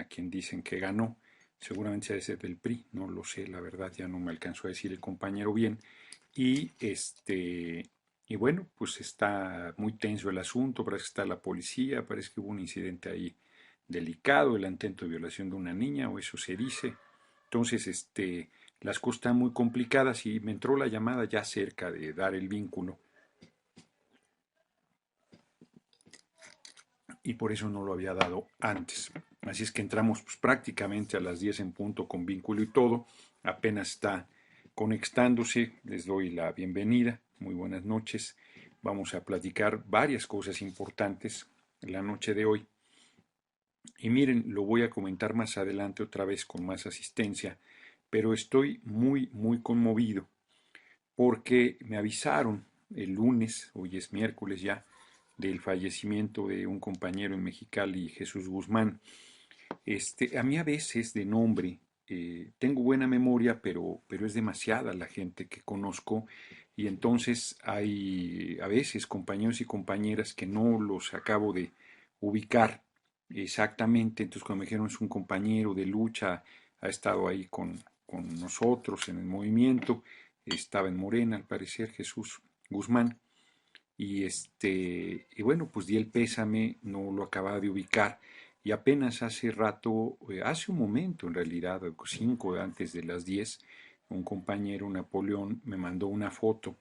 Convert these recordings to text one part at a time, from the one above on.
quien dicen que ganó, seguramente debe ser del PRI, no lo sé, la verdad ya no me alcanzó a decir el compañero bien, y y bueno, pues está muy tenso el asunto, parece que está la policía, parece que hubo un incidente ahí delicado, el intento de violación de una niña, o eso se dice. Entonces, las cosas están muy complicadas y me entró la llamada ya cerca de dar el vínculo y por eso no lo había dado antes. Así es que entramos pues, prácticamente a las 10 en punto con vínculo y todo. Apenas está conectándose. Les doy la bienvenida. Muy buenas noches. Vamos a platicar varias cosas importantes en la noche de hoy. Y miren, lo voy a comentar más adelante otra vez con más asistencia, pero estoy muy, muy conmovido porque me avisaron el lunes, hoy es miércoles ya, del fallecimiento de un compañero en Mexicali, Jesús Guzmán. A mí a veces de nombre, tengo buena memoria, pero es demasiada la gente que conozco y entonces hay a veces compañeros y compañeras que no los acabo de ubicar exactamente. Entonces cuando me dijeron es un compañero de lucha, ha estado ahí con nosotros en el movimiento, estaba en Morena al parecer, Jesús Guzmán. Y bueno, pues di el pésame, no lo acababa de ubicar. Y apenas hace rato, hace un momento en realidad, 5 antes de las 10, un compañero, Napoleón, me mandó una foto.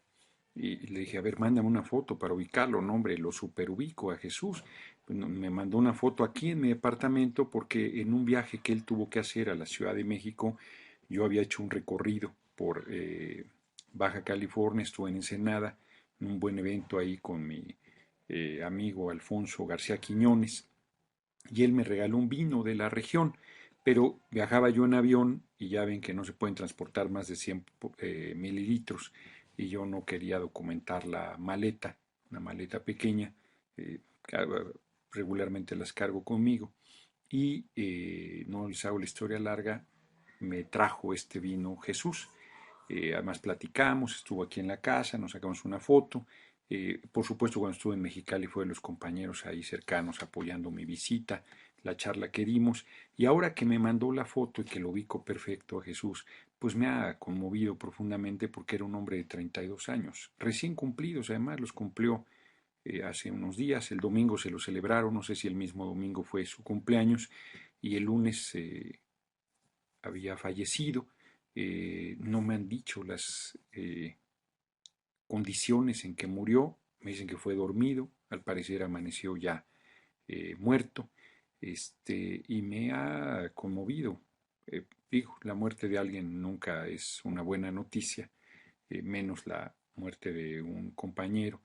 Y le dije, a ver, mándame una foto para ubicarlo. No, hombre, lo superubico a Jesús. Bueno, me mandó una foto aquí en mi departamento porque en un viaje que él tuvo que hacer a la Ciudad de México, yo había hecho un recorrido por Baja California, estuve en Ensenada, en un buen evento ahí con mi amigo Alfonso García Quiñones, y él me regaló un vino de la región, pero viajaba yo en avión y ya ven que no se pueden transportar más de 100 mililitros y yo no quería documentar la maleta, una maleta pequeña, eh, regularmente las cargo conmigo y no les hago la historia larga, me trajo este vino Jesús. Además platicamos, estuvo aquí en la casa, nos sacamos una foto. Por supuesto, cuando estuve en Mexicali fue de los compañeros ahí cercanos apoyando mi visita, la charla que dimos. Y ahora que me mandó la foto y que lo ubico perfecto a Jesús, pues me ha conmovido profundamente porque era un hombre de 32 años, recién cumplidos, además los cumplió hace unos días. El domingo se lo celebraron, no sé si el mismo domingo fue su cumpleaños, y el lunes había fallecido. No me han dicho las condiciones en que murió, me dicen que fue dormido, al parecer amaneció ya muerto, y me ha conmovido. Digo, la muerte de alguien nunca es una buena noticia, menos la muerte de un compañero.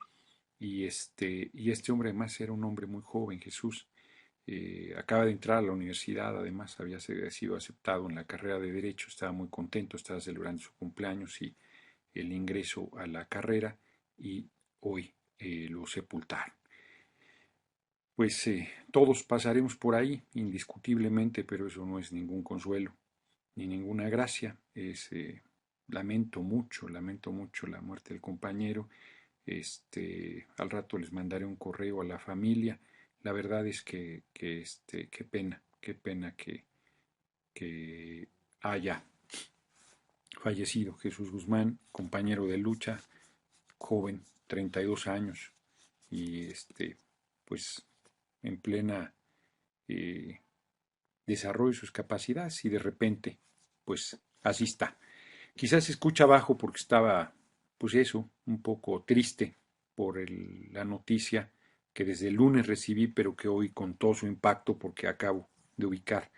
Y este hombre además era un hombre muy joven, Jesús. Acaba de entrar a la universidad, además había sido aceptado en la carrera de Derecho, estaba muy contento, estaba celebrando su cumpleaños y el ingreso a la carrera y hoy lo sepultaron. Pues todos pasaremos por ahí, indiscutiblemente, pero eso no es ningún consuelo ni ninguna gracia. Lamento mucho la muerte del compañero. Al rato les mandaré un correo a la familia. La verdad es que qué pena que haya fallecido Jesús Guzmán, compañero de lucha, joven, 32 años, y pues en plena eh, desarrollo de sus capacidades, y de repente, pues así está. Quizás se escucha bajo porque estaba, pues eso, un poco triste por la noticia que desde el lunes recibí, pero que hoy con todo su impacto porque acabo de ubicar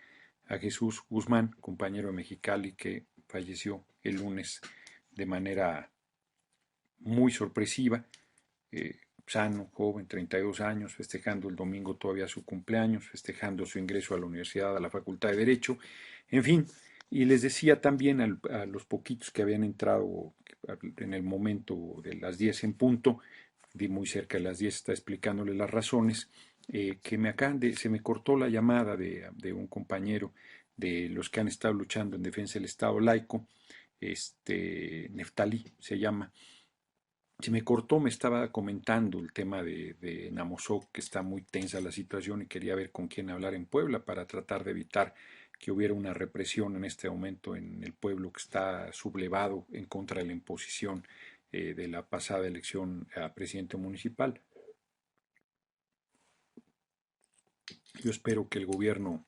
a Jesús Guzmán, compañero de Mexicali, que falleció el lunes de manera muy sorpresiva, sano, joven, 32 años, festejando el domingo todavía su cumpleaños, festejando su ingreso a la universidad, a la Facultad de Derecho, en fin. Y les decía también a los poquitos que habían entrado en el momento de las 10 en punto, di muy cerca de las 10, está explicándole las razones, que se me cortó la llamada de un compañero de los que han estado luchando en defensa del Estado laico, Neftalí se llama, Se me cortó, me estaba comentando el tema de Namosoc, que está muy tensa la situación y quería ver con quién hablar en Puebla para tratar de evitar que hubiera una represión en este momento en el pueblo que está sublevado en contra de la imposición de la pasada elección a presidente municipal. Yo espero que el gobierno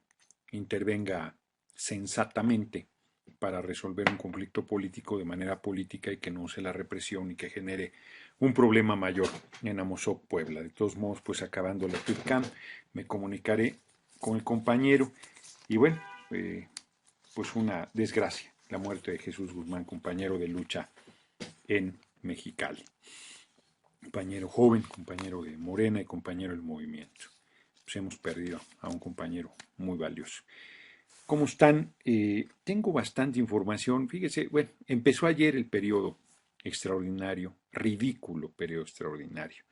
intervenga sensatamente para resolver un conflicto político de manera política y que no use la represión y que genere un problema mayor en Amozoc, Puebla. De todos modos, pues acabando la TUDCAM, me comunicaré con el compañero y bueno, pues una desgracia, la muerte de Jesús Guzmán, compañero de lucha en Mexicali. Compañero joven, compañero de Morena y compañero del movimiento. Pues hemos perdido a un compañero muy valioso. ¿Cómo están? Tengo bastante información. Fíjese, bueno, empezó ayer el periodo extraordinario, ridículo periodo extraordinario.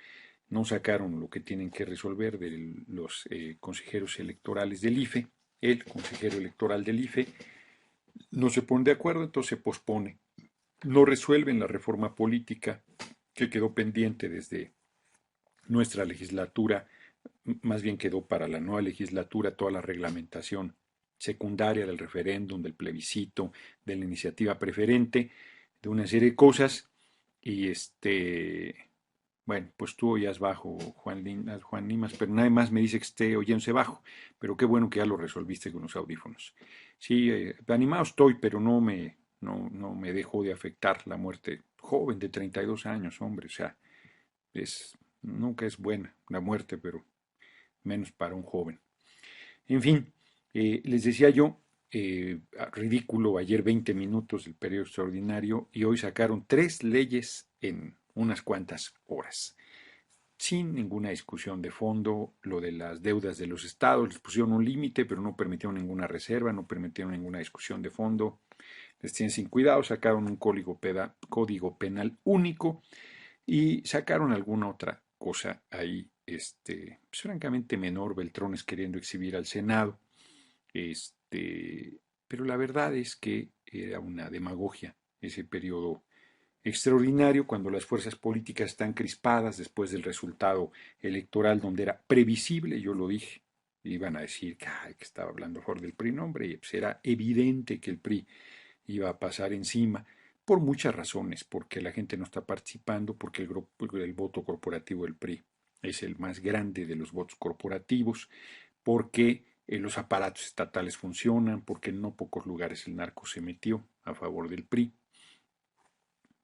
No sacaron lo que tienen que resolver de los consejeros electorales del IFE. El consejero electoral del IFE no se pone de acuerdo, entonces se pospone. No resuelven la reforma política que quedó pendiente desde nuestra legislatura, más bien quedó para la nueva legislatura toda la reglamentación secundaria del referéndum, del plebiscito, de la iniciativa preferente, de una serie de cosas. Y bueno, pues tú oías bajo, Juan Limas, pero nadie más me dice que esté oyéndose bajo. Pero qué bueno que ya lo resolviste con los audífonos. Sí, animado estoy, pero no me dejó de afectar la muerte joven de 32 años, hombre. O sea, nunca es buena la muerte, pero menos para un joven. En fin, les decía yo, ridículo, ayer 20 minutos del periodo extraordinario y hoy sacaron 3 leyes en unas cuantas horas, sin ninguna discusión de fondo. Lo de las deudas de los estados, les pusieron un límite, pero no permitieron ninguna reserva, no permitieron ninguna discusión de fondo, les tienen sin cuidado, sacaron un código penal único y sacaron alguna otra cosa ahí, pues, francamente menor, Beltrones queriendo exhibir al Senado, pero la verdad es que era una demagogia ese periodo extraordinario cuando las fuerzas políticas están crispadas después del resultado electoral donde era previsible, yo lo dije, iban a decir que estaba hablando a favor del PRI, no hombre, pues era evidente que el PRI iba a pasar encima por muchas razones, porque la gente no está participando, porque el voto corporativo del PRI es el más grande de los votos corporativos, porque los aparatos estatales funcionan, porque en no pocos lugares el narco se metió a favor del PRI.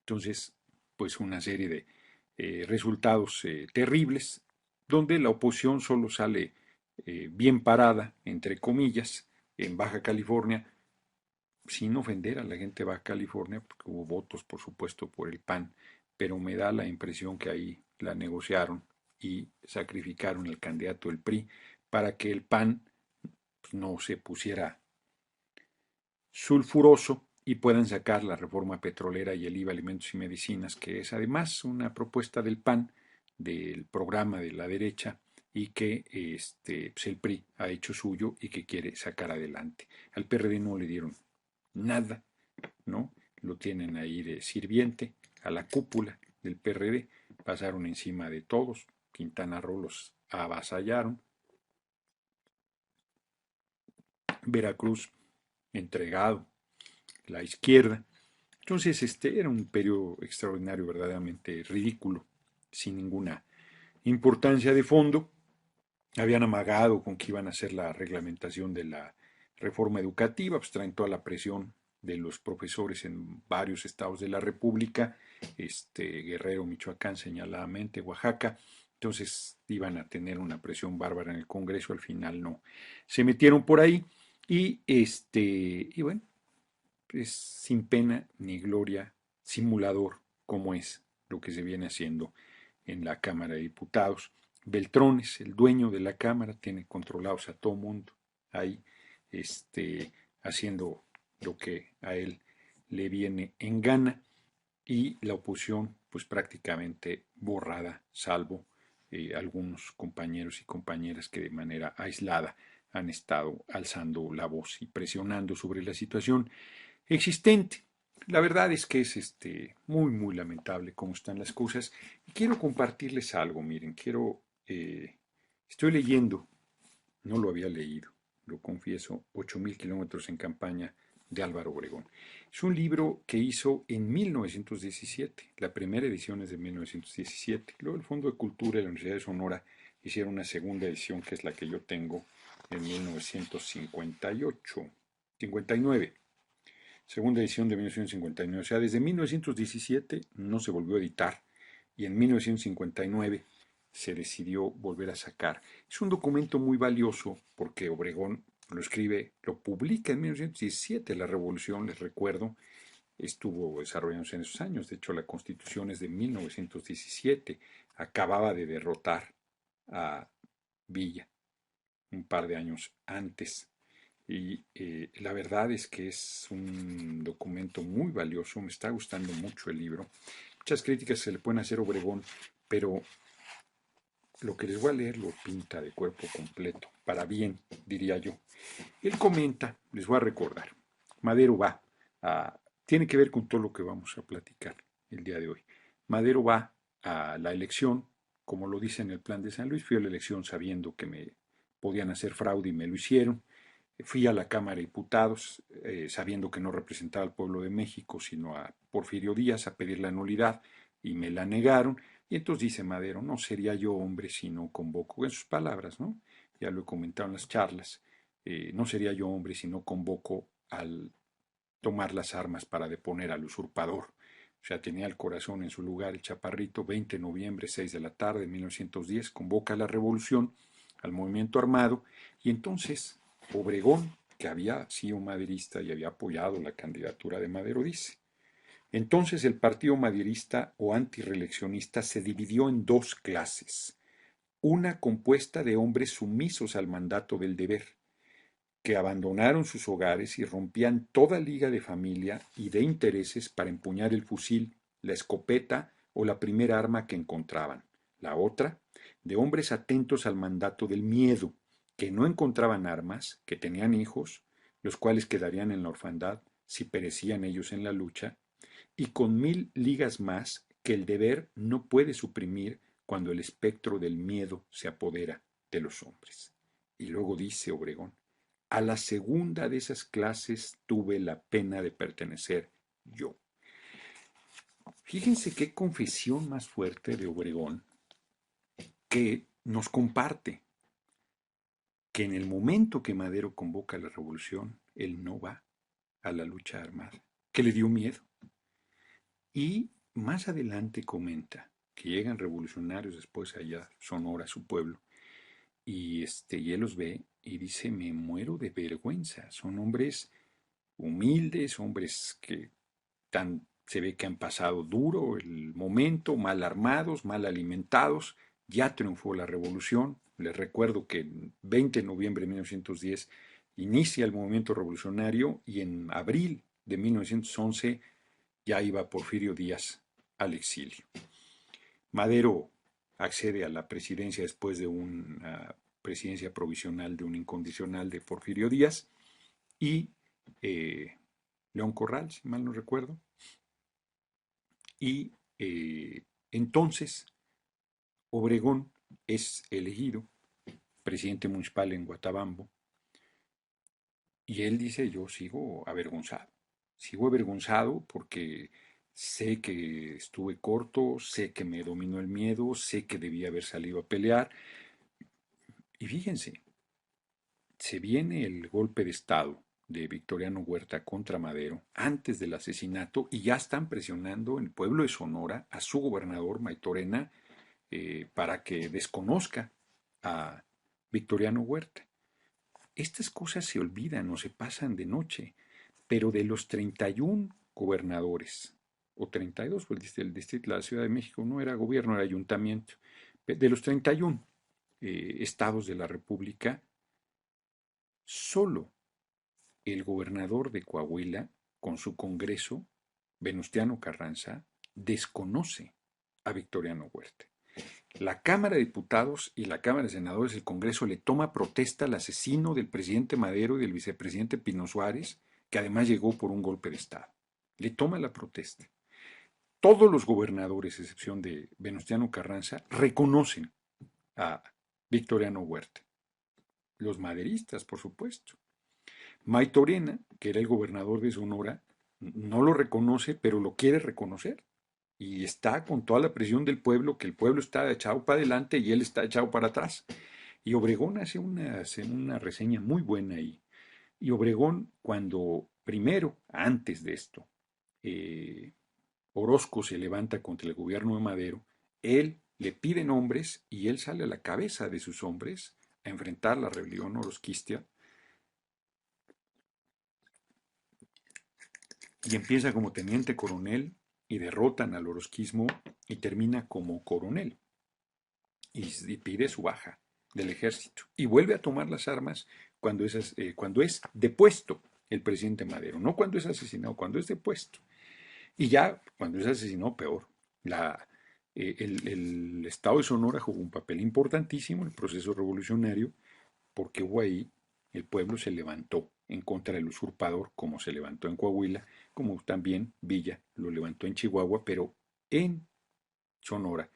Entonces, pues una serie de resultados terribles, donde la oposición solo sale bien parada, entre comillas, en Baja California, sin ofender a la gente de Baja California, porque hubo votos, por supuesto, por el PAN, pero me da la impresión que ahí la negociaron y sacrificaron al candidato del PRI para que el PAN pues, no se pusiera sulfuroso y puedan sacar la reforma petrolera y el IVA alimentos y medicinas, que es además una propuesta del PAN, del programa de la derecha, y que pues el PRI ha hecho suyo y que quiere sacar adelante. Al PRD no le dieron nada, ¿no? Lo tienen ahí de sirviente a la cúpula del PRD, pasaron encima de todos, Quintana Roo los avasallaron, Veracruz entregado, la izquierda. Entonces, era un periodo extraordinario, verdaderamente ridículo, sin ninguna importancia de fondo. Habían amagado con que iban a hacer la reglamentación de la reforma educativa, pues traen toda la presión de los profesores en varios estados de la República, Guerrero, Michoacán, señaladamente, Oaxaca. Entonces iban a tener una presión bárbara en el Congreso, al final no. Se metieron por ahí y bueno, es sin pena ni gloria, simulador, como es lo que se viene haciendo en la Cámara de Diputados. Beltrones, el dueño de la Cámara, tiene controlados a todo mundo ahí, haciendo lo que a él le viene en gana, y la oposición pues prácticamente borrada, salvo algunos compañeros y compañeras que de manera aislada han estado alzando la voz y presionando sobre la situación existente. La verdad es que es muy, muy lamentable cómo están las cosas. Y quiero compartirles algo, miren, estoy leyendo, no lo había leído, lo confieso, 8.000 kilómetros en campaña de Álvaro Obregón. Es un libro que hizo en 1917, la primera edición es de 1917. Luego el Fondo de Cultura de la Universidad de Sonora hicieron una segunda edición, que es la que yo tengo, en 1958, 59. Segunda edición de 1959. O sea, desde 1917 no se volvió a editar y en 1959 se decidió volver a sacar. Es un documento muy valioso porque Obregón lo escribe, lo publica en 1917. La revolución, les recuerdo, estuvo desarrollándose en esos años. De hecho, la Constitución es de 1917. Acababa de derrotar a Villa un par de años antes. Y la verdad es que es un documento muy valioso, me está gustando mucho el libro. Muchas críticas se le pueden hacer a Obregón, pero lo que les voy a leer lo pinta de cuerpo completo, para bien, diría yo. Él comenta, les voy a recordar, Madero va a, tiene que ver con todo lo que vamos a platicar el día de hoy. Madero va a la elección, como lo dice en el plan de San Luis, fui a la elección sabiendo que me podían hacer fraude y me lo hicieron. Fui a la Cámara de Diputados sabiendo que no representaba al pueblo de México, sino a Porfirio Díaz a pedir la nulidad y me la negaron. Y entonces dice Madero, no sería yo hombre si no convoco, en sus palabras, ¿no? Ya lo he comentado en las charlas, no sería yo hombre si no convoco al tomar las armas para deponer al usurpador. O sea, tenía el corazón en su lugar el chaparrito, 20 de noviembre, 6 de la tarde de 1910, convoca a la revolución, al movimiento armado, y entonces Obregón, que había sido maderista y había apoyado la candidatura de Madero, dice, entonces el partido maderista o antireeleccionista se dividió en dos clases, una compuesta de hombres sumisos al mandato del deber, que abandonaron sus hogares y rompían toda liga de familia y de intereses para empuñar el fusil, la escopeta o la primera arma que encontraban. La otra, de hombres atentos al mandato del miedo, que no encontraban armas, que tenían hijos, los cuales quedarían en la orfandad si perecían ellos en la lucha, y con 1000 ligas más que el deber no puede suprimir cuando el espectro del miedo se apodera de los hombres. Y luego dice Obregón, a la segunda de esas clases tuve la pena de pertenecer yo. Fíjense qué confesión más fuerte de Obregón que nos comparte que en el momento que Madero convoca la revolución, él no va a la lucha armada, que le dio miedo. Y más adelante comenta que llegan revolucionarios después allá a Sonora, su pueblo, y él los ve y dice, me muero de vergüenza, son hombres humildes, hombres que se ve que han pasado duro el momento, mal armados, mal alimentados, ya triunfó la revolución. Les recuerdo que el 20 de noviembre de 1910 inicia el movimiento revolucionario y en abril de 1911 ya iba Porfirio Díaz al exilio. Madero accede a la presidencia después de una presidencia provisional de un incondicional de Porfirio Díaz y León Corral, si mal no recuerdo, y entonces Obregón es elegido presidente municipal en Guatabampo y él dice, yo sigo avergonzado porque sé que estuve corto, sé que me dominó el miedo, sé que debía haber salido a pelear y fíjense, se viene el golpe de Estado de Victoriano Huerta contra Madero antes del asesinato y ya están presionando en el pueblo de Sonora a su gobernador Maytorena para que desconozca a Victoriano Huerta. Estas cosas se olvidan o se pasan de noche, pero de los 31 gobernadores, o 32, pues el distrito de la Ciudad de México no era gobierno, era ayuntamiento, de los 31 estados de la República, solo el gobernador de Coahuila, con su Congreso, Venustiano Carranza, desconoce a Victoriano Huerta. La Cámara de Diputados y la Cámara de Senadores del Congreso le toma protesta al asesino del presidente Madero y del vicepresidente Pino Suárez, que además llegó por un golpe de Estado. le toma la protesta. Todos los gobernadores, a excepción de Venustiano Carranza, reconocen a Victoriano Huerta. Los maderistas, por supuesto. Maytorena, que era el gobernador de Sonora, no lo reconoce, pero lo quiere reconocer. Y está con toda la presión del pueblo, que el pueblo está echado para adelante y él está echado para atrás. Y Obregón hace una reseña muy buena ahí. Y Obregón, cuando primero, antes de esto, eh, Orozco se levanta contra el gobierno de Madero, él le pide hombres y él sale a la cabeza de sus hombres a enfrentar la rebelión orozquista y empieza como teniente coronel y derrotan al orozquismo y termina como coronel y pide su baja del ejército y vuelve a tomar las armas cuando es depuesto el presidente Madero, no cuando es asesinado, cuando es depuesto. Y ya cuando es asesinado, peor. El Estado de Sonora jugó un papel importantísimo en el proceso revolucionario porque hubo ahí, el pueblo se levantó en contra del usurpador, como se levantó en Coahuila, como también Villa lo levantó en Chihuahua, pero en Sonora,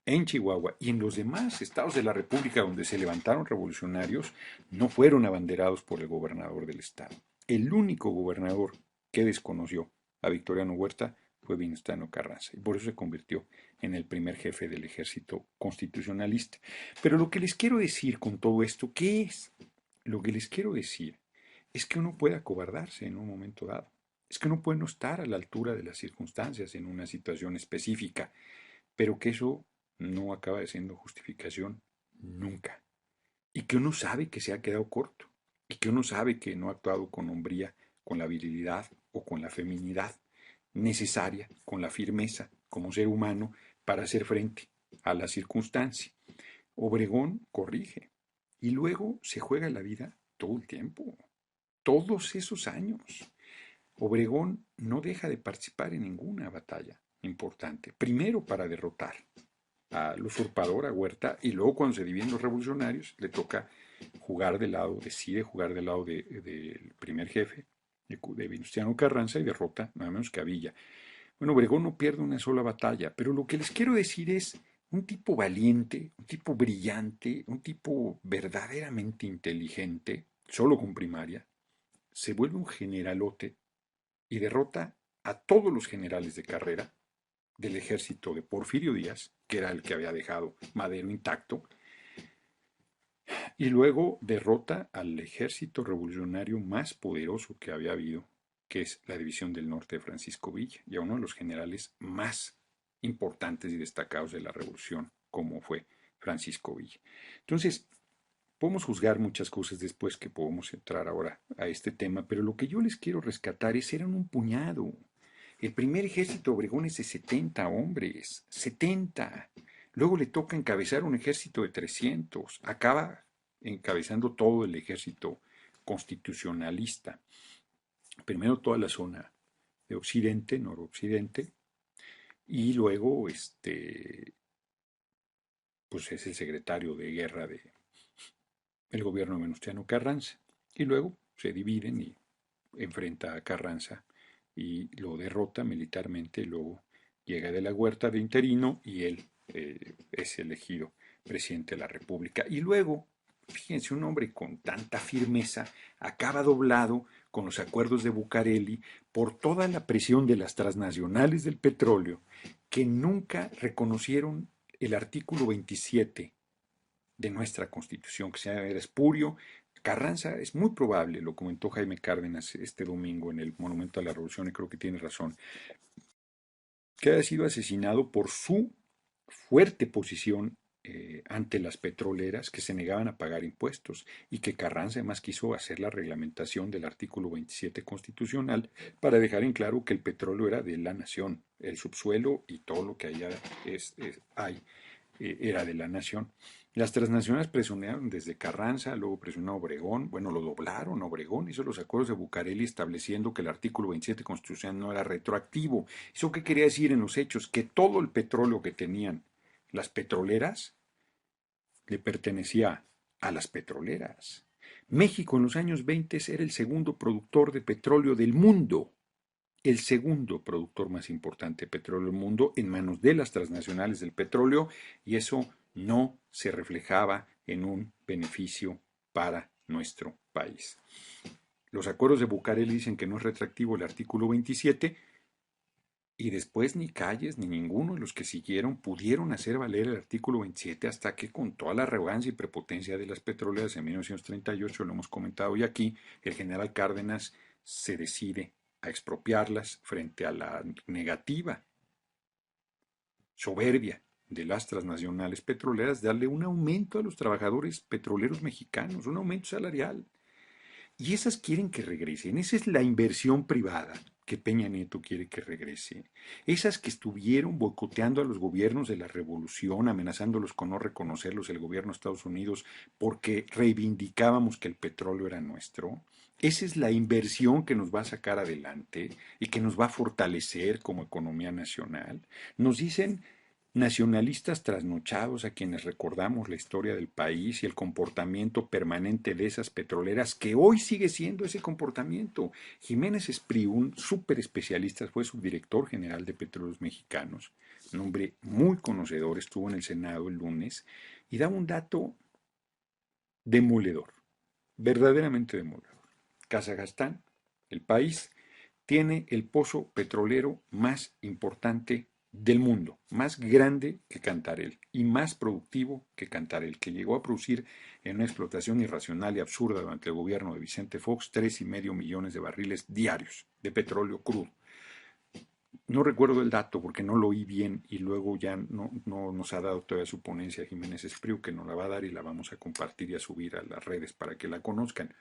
en Chihuahua y en los demás estados de la República donde se levantaron revolucionarios, no fueron abanderados por el gobernador del estado. El único gobernador que desconoció a Victoriano Huerta fue Venustiano Carranza y por eso se convirtió en el primer jefe del ejército constitucionalista. Pero lo que les quiero decir con todo esto, ¿qué es? Lo que les quiero decir es que uno puede acobardarse en un momento dado. Es que uno puede no estar a la altura de las circunstancias en una situación específica, pero que eso no acaba de siendo justificación nunca. Y que uno sabe que se ha quedado corto. Y que uno sabe que no ha actuado con hombría, con la virilidad o con la feminidad necesaria, con la firmeza como ser humano para hacer frente a la circunstancia. Obregón corrige y luego se juega la vida todo el tiempo, todos esos años. Obregón no deja de participar en ninguna batalla importante, primero para derrotar al usurpador, a Huerta, y luego cuando se dividen los revolucionarios, le toca jugar del lado, decide jugar del lado del primer jefe, de Venustiano Carranza, y derrota nada menos que a Villa. Bueno, Obregón no pierde una sola batalla, pero lo que les quiero decir es un tipo valiente, un tipo brillante, un tipo verdaderamente inteligente, solo con primaria, se vuelve un generalote y derrota a todos los generales de carrera del ejército de Porfirio Díaz, que era el que había dejado Madero intacto, y luego derrota al ejército revolucionario más poderoso que había habido, que es la División del Norte de Francisco Villa, y a uno de los generales más importantes y destacados de la revolución, como fue Francisco Villa. Entonces, podemos juzgar muchas cosas después que podemos entrar ahora a este tema, pero lo que yo les quiero rescatar es, eran un puñado. El primer ejército de Obregón es de 70 hombres, 70. Luego le toca encabezar un ejército de 300. Acaba encabezando todo el ejército constitucionalista. Primero toda la zona de occidente, noroccidente, y luego pues es el secretario de guerra del gobierno de Venustiano Carranza. Y luego se dividen y enfrenta a Carranza y lo derrota militarmente, y luego llega de la Huerta de interino y él es elegido presidente de la República. Y luego, fíjense, un hombre con tanta firmeza acaba doblado con los acuerdos de Bucareli por toda la presión de las transnacionales del petróleo que nunca reconocieron el artículo 27 de nuestra Constitución, que era espurio. Carranza es muy probable, lo comentó Jaime Cárdenas este domingo en el Monumento a la Revolución, y creo que tiene razón, que haya sido asesinado por su fuerte posición ante las petroleras que se negaban a pagar impuestos y que Carranza además quiso hacer la reglamentación del artículo 27 constitucional para dejar en claro que el petróleo era de la nación, el subsuelo y todo lo que allá hay era de la nación. Las transnacionales presionaron desde Carranza, luego presionó a Obregón, bueno, lo doblaron, Obregón hizo los acuerdos de Bucareli estableciendo que el artículo 27 constitucional no era retroactivo. ¿Eso qué quería decir en los hechos? Que todo el petróleo que tenían las petroleras le pertenecía a las petroleras. México en los años 20 era el segundo productor de petróleo del mundo el segundo productor más importante de petróleo del mundo en manos de las transnacionales del petróleo, y eso no se reflejaba en un beneficio para nuestro país. Los acuerdos de Bucareli dicen que no es retroactivo el artículo 27, y después ni Calles ni ninguno de los que siguieron pudieron hacer valer el artículo 27 hasta que, con toda la arrogancia y prepotencia de las petroleras en 1938, lo hemos comentado ya aquí, el general Cárdenas se decide a expropiarlas frente a la negativa soberbia de las transnacionales petroleras, darle un aumento a los trabajadores petroleros mexicanos, un aumento salarial. Y esas quieren que regresen. Esa es la inversión privada que Peña Nieto quiere que regrese. Esas que estuvieron boicoteando a los gobiernos de la revolución, amenazándolos con no reconocerlos el gobierno de Estados Unidos porque reivindicábamos que el petróleo era nuestro. Esa es la inversión que nos va a sacar adelante y que nos va a fortalecer como economía nacional. Nos dicen nacionalistas trasnochados a quienes recordamos la historia del país y el comportamiento permanente de esas petroleras, que hoy sigue siendo ese comportamiento. Jiménez Espriu, un súper especialista, fue subdirector general de Petróleos Mexicanos, un hombre muy conocedor, estuvo en el Senado el lunes y da un dato demoledor, verdaderamente demoledor. Kazajstán, el país, tiene el pozo petrolero más importante del mundo, más grande que Cantarell y más productivo que Cantarell, que llegó a producir en una explotación irracional y absurda durante el gobierno de Vicente Fox 3,5 millones de barriles diarios de petróleo crudo. No recuerdo el dato porque no lo oí bien y luego ya no nos ha dado todavía su ponencia Jiménez Espriu, que nos la va a dar y la vamos a compartir y a subir a las redes para que la conozcan.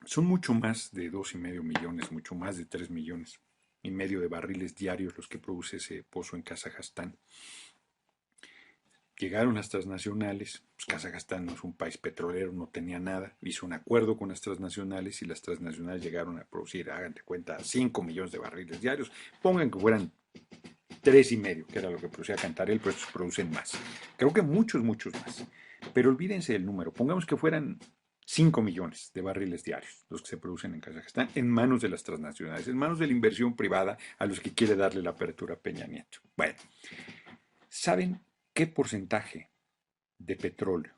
Son mucho más de 2,5 millones, mucho más de 3,5 millones de barriles diarios los que produce ese pozo en Kazajstán. Llegaron las transnacionales, pues Kazajstán no es un país petrolero, no tenía nada, hizo un acuerdo con las transnacionales y las transnacionales llegaron a producir, hagan de cuenta, 5 millones de barriles diarios, pongan que fueran 3,5, que era lo que producía Cantarell, pero estos producen más. Creo que muchos más. Pero olvídense del número, pongamos que fueran 5 millones de barriles diarios los que se producen en Kazajstán en manos de las transnacionales, en manos de la inversión privada a los que quiere darle la apertura a Peña Nieto. Bueno, ¿saben qué porcentaje de petróleo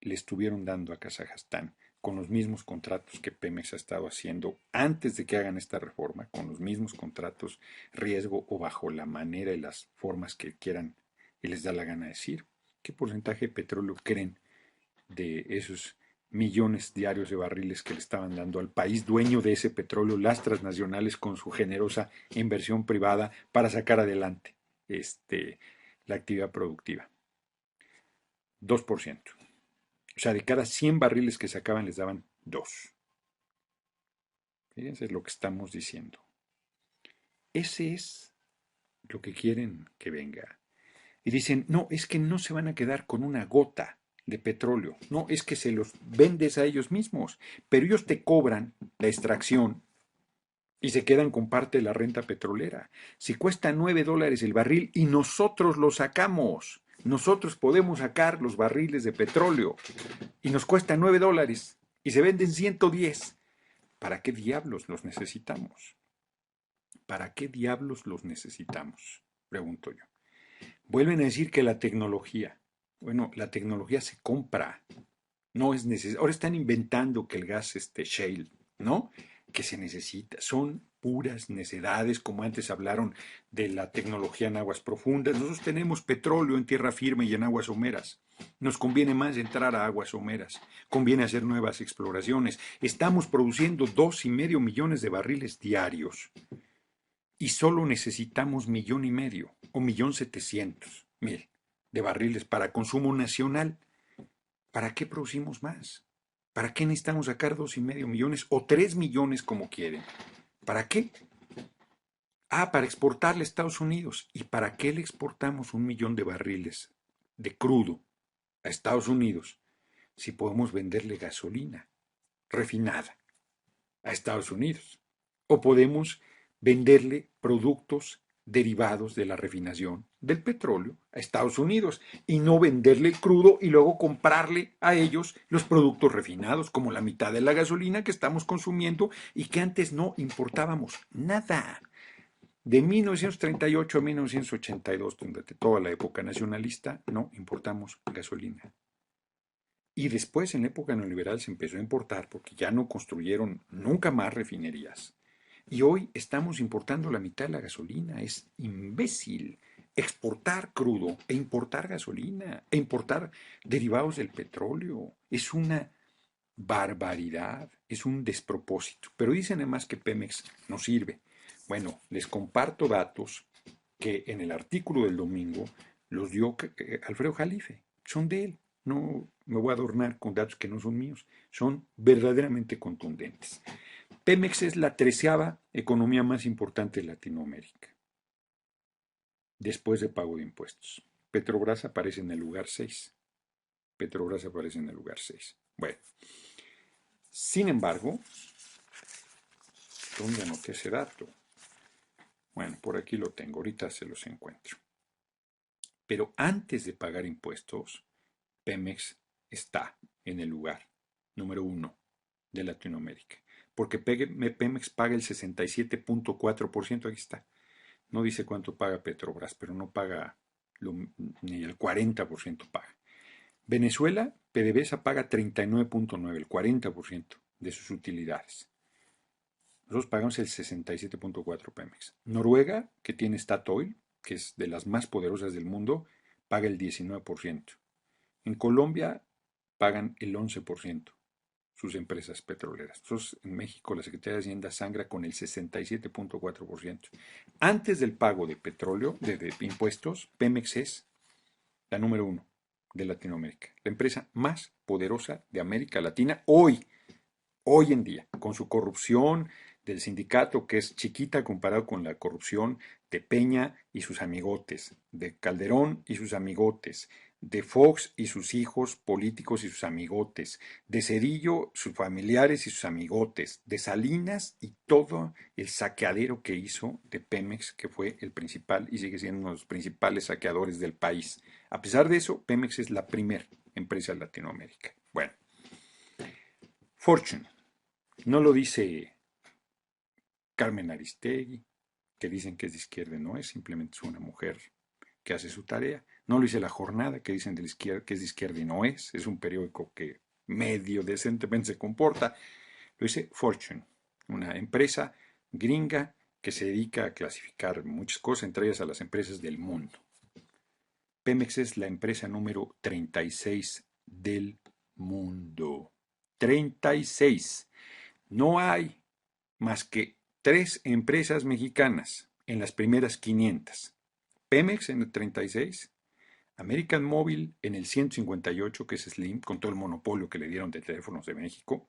le estuvieron dando a Kazajstán con los mismos contratos que Pemex ha estado haciendo antes de que hagan esta reforma, con los mismos contratos riesgo o bajo la manera y las formas que quieran y les da la gana decir? ¿Qué porcentaje de petróleo creen de esos millones diarios de barriles que le estaban dando al país dueño de ese petróleo, las transnacionales con su generosa inversión privada para sacar adelante la actividad productiva? 2%. O sea, de cada 100 barriles que sacaban les daban 2. Fíjense lo que estamos diciendo. Ese es lo que quieren que venga. Y dicen, no, es que no se van a quedar con una gota de petróleo. No, es que se los vendes a ellos mismos. Pero ellos te cobran la extracción y se quedan con parte de la renta petrolera. Si cuesta $9 el barril y nosotros lo sacamos, nosotros podemos sacar los barriles de petróleo y nos cuesta $9 y se venden 110. ¿Para qué diablos los necesitamos? ¿Para qué diablos los necesitamos? Pregunto yo. Vuelven a decir que la tecnología. Bueno, la tecnología se compra. No es necesario. Ahora están inventando que el gas shale, ¿no? Que se necesita. Son puras necedades, como antes hablaron de la tecnología en aguas profundas. Nosotros tenemos petróleo en tierra firme y en aguas someras. Nos conviene más entrar a aguas someras. Conviene hacer nuevas exploraciones. Estamos produciendo 2,5 millones de barriles diarios. Y solo necesitamos 1,500,000 o 1,700,000 de barriles para consumo nacional. ¿Para qué producimos más? ¿Para qué necesitamos sacar 2,5 millones o 3 millones como quieren? ¿Para qué? Para exportarle a Estados Unidos. ¿Y para qué le exportamos 1,000,000 de barriles de crudo a Estados Unidos si podemos venderle gasolina refinada a Estados Unidos? O podemos venderle productos derivados de la refinación del petróleo a Estados Unidos y no venderle el crudo y luego comprarle a ellos los productos refinados, como la mitad de la gasolina que estamos consumiendo y que antes no importábamos nada. De 1938 a 1982, durante toda la época nacionalista, no importamos gasolina. Y después, en la época neoliberal, se empezó a importar porque ya no construyeron nunca más refinerías. Y hoy estamos importando la mitad de la gasolina. Es imbécil exportar crudo e importar gasolina e importar derivados del petróleo. Es una barbaridad, es un despropósito. Pero dicen además que Pemex no sirve. Bueno, les comparto datos que en el artículo del domingo los dio Alfredo Jalife. Son de él. No me voy a adornar con datos que no son míos. Son verdaderamente contundentes. Pemex es la 13ª economía más importante de Latinoamérica, después de pago de impuestos. Petrobras aparece en el lugar 6. Petrobras aparece en el lugar 6. Bueno, sin embargo, ¿dónde anoté ese dato? Bueno, por aquí lo tengo, ahorita se los encuentro. Pero antes de pagar impuestos, Pemex está en el lugar número 1 de Latinoamérica. Porque Pemex paga el 67.4%, aquí está. No dice cuánto paga Petrobras, pero no paga ni el 40% paga. Venezuela, PDVSA paga 39.9, el 40% de sus utilidades. Nosotros pagamos el 67.4 Pemex. Noruega, que tiene Statoil, que es de las más poderosas del mundo, paga el 19%. En Colombia pagan el 11% sus empresas petroleras. Nosotros en México la Secretaría de Hacienda sangra con el 67.4%. Antes del pago de petróleo, de impuestos, Pemex es la número 1 de Latinoamérica, la empresa más poderosa de América Latina hoy en día, con su corrupción del sindicato, que es chiquita comparado con la corrupción de Peña y sus amigotes, de Calderón y sus amigotes, de Fox y sus hijos políticos y sus amigotes, de Cedillo, sus familiares y sus amigotes, de Salinas y todo el saqueadero que hizo de Pemex, que fue el principal y sigue siendo uno de los principales saqueadores del país. A pesar de eso, Pemex es la primera empresa de Latinoamérica. Bueno, Fortune. No lo dice Carmen Aristegui, que dicen que es de izquierda, no es, simplemente es una mujer que hace su tarea. No lo dice La Jornada, que dicen de la izquierda, que es de izquierda y no es un periódico que medio decentemente se comporta. Lo dice Fortune, una empresa gringa que se dedica a clasificar muchas cosas, entre ellas a las empresas del mundo. Pemex es la empresa número 36 del mundo. 36. No hay más que 3 empresas mexicanas en las primeras 500. Pemex en el 36, American Móvil en el 158, que es Slim, con todo el monopolio que le dieron de Teléfonos de México,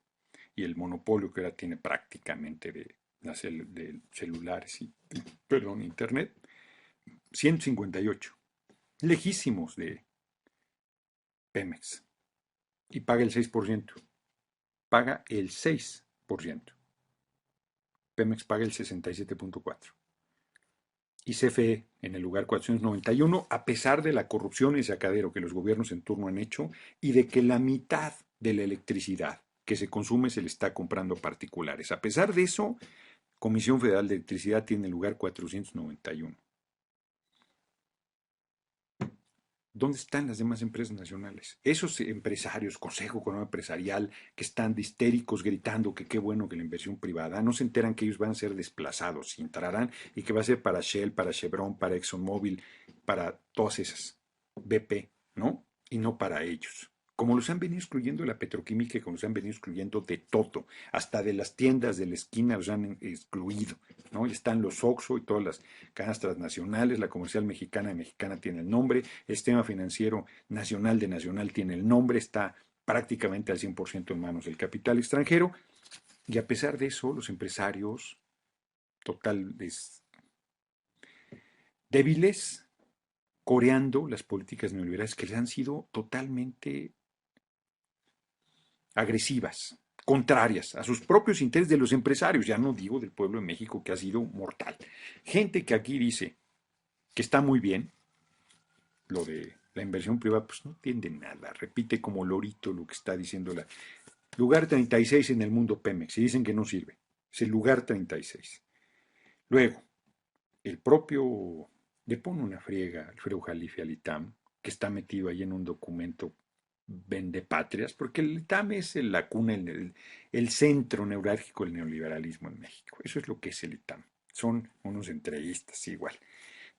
y el monopolio que ahora tiene prácticamente de celulares y, perdón, internet, 158, lejísimos de Pemex, y paga el 6%, paga el 6%. Pemex paga el 67.4%. Y CFE en el lugar 491, a pesar de la corrupción y sacadero que los gobiernos en turno han hecho y de que la mitad de la electricidad que se consume se le está comprando a particulares. A pesar de eso, Comisión Federal de Electricidad tiene el lugar 491. ¿Dónde están las demás empresas nacionales? Esos empresarios, Consejo Económico Empresarial, que están de histéricos gritando que qué bueno que la inversión privada, no se enteran que ellos van a ser desplazados y entrarán y que va a ser para Shell, para Chevron, para ExxonMobil, para todas esas, BP, ¿no? Y no para ellos. Como los han venido excluyendo de la petroquímica, como los han venido excluyendo de todo, hasta de las tiendas de la esquina los han excluido, ¿no? Y están los Oxxo y todas las cadenas transnacionales, la comercial mexicana de Mexicana tiene el nombre, el sistema financiero nacional de Nacional tiene el nombre, está prácticamente al 100% en manos del capital extranjero, y a pesar de eso, los empresarios totales débiles, coreando las políticas neoliberales que les han sido totalmente agresivas, contrarias a sus propios intereses de los empresarios, ya no digo del pueblo de México que ha sido mortal. Gente que aquí dice, que está muy bien. Lo de la inversión privada, pues no entiende nada. Repite como lorito lo que está diciendo la... Lugar 36 en el mundo Pemex. Y dicen que no sirve. Es el lugar 36. Luego, el propio... Le pone una friega Alfredo Jalife al ITAM, que está metido ahí en un documento vendepatrias, porque el ITAM es la cuna, el centro neurálgico del neoliberalismo en México. Eso es lo que es el ITAM. Son unos entrevistas igual.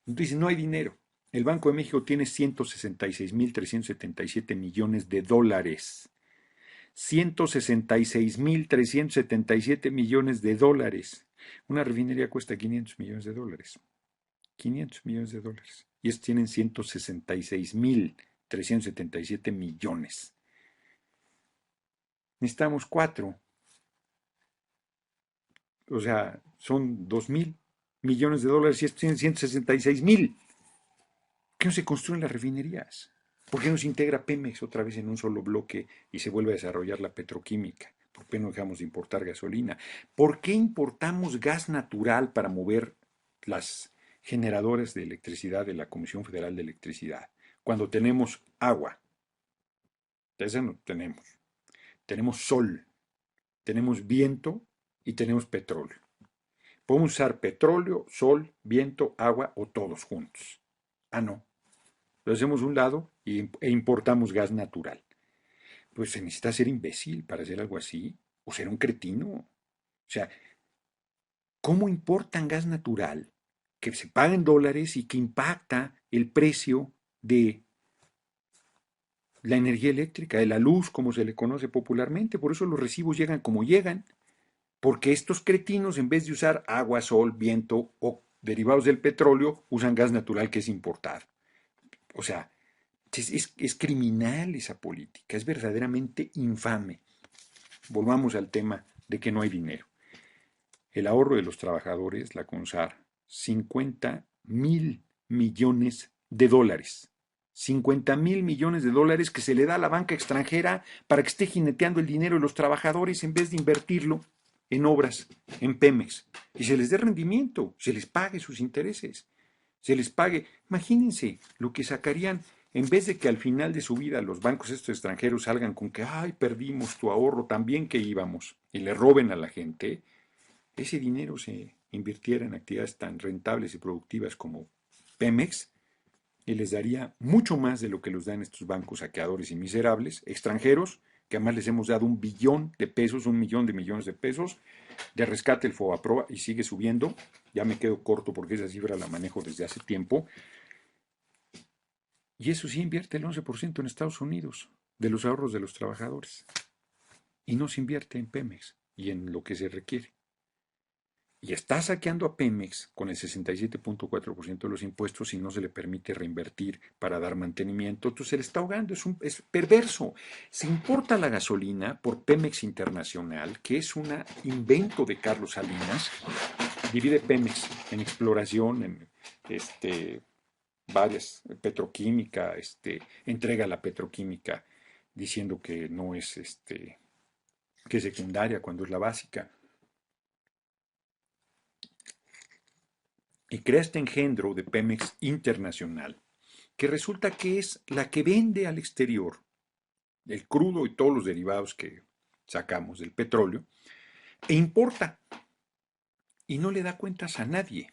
Entonces, no hay dinero. El Banco de México tiene 166.377 millones de dólares. 166.377 millones de dólares. Una refinería cuesta 500 millones de dólares. 500 millones de dólares. Y estos tienen 166.377 millones. Necesitamos 4. O sea, son 2.000 millones de dólares y estos tienen 166.000. ¿Por qué no se construyen las refinerías? ¿Por qué no se integra Pemex otra vez en un solo bloque y se vuelve a desarrollar la petroquímica? ¿Por qué no dejamos de importar gasolina? ¿Por qué importamos gas natural para mover las generadoras de electricidad de la Comisión Federal de Electricidad cuando tenemos agua? Esa no tenemos. Tenemos sol, tenemos viento y tenemos petróleo. Podemos usar petróleo, sol, viento, agua o todos juntos. Ah, no. Lo hacemos a un lado e importamos gas natural. Pues se necesita ser imbécil para hacer algo así, o ser un cretino. O sea, ¿cómo importan gas natural que se paga en dólares y que impacta el precio de la energía eléctrica, de la luz, como se le conoce popularmente? Por eso los recibos llegan como llegan, porque estos cretinos, en vez de usar agua, sol, viento o derivados del petróleo, usan gas natural que es importado. O sea, es criminal esa política, es verdaderamente infame. Volvamos al tema de que no hay dinero. El ahorro de los trabajadores, la CONSAR, 50.000 millones de dólares. 50.000 millones de dólares que se le da a la banca extranjera para que esté jineteando el dinero de los trabajadores en vez de invertirlo en obras, en Pemex. Y se les dé rendimiento, se les pague sus intereses, se les pague. Imagínense lo que sacarían en vez de que al final de su vida los bancos estos extranjeros salgan con que, ay, perdimos tu ahorro tan bien que íbamos, y le roben a la gente. Ese dinero se invirtiera en actividades tan rentables y productivas como Pemex y les daría mucho más de lo que los dan estos bancos saqueadores y miserables, extranjeros, que además les hemos dado 1 billón de pesos, 1 millón de millones de pesos, de rescate el FOBAPROA y sigue subiendo. Ya me quedo corto porque esa cifra la manejo desde hace tiempo. Y eso sí invierte el 11% en Estados Unidos de los ahorros de los trabajadores. Y no se invierte en Pemex y en lo que se requiere. Y está saqueando a Pemex con el 67.4% de los impuestos y no se le permite reinvertir para dar mantenimiento. Entonces se le está ahogando, es perverso. Se importa la gasolina por Pemex Internacional, que es un invento de Carlos Salinas. Divide Pemex en exploración, en varias, petroquímica, entrega la petroquímica diciendo que no es que es secundaria cuando es la básica. Y crea este engendro de Pemex Internacional, que resulta que es la que vende al exterior el crudo y todos los derivados que sacamos del petróleo, e importa, y no le da cuentas a nadie,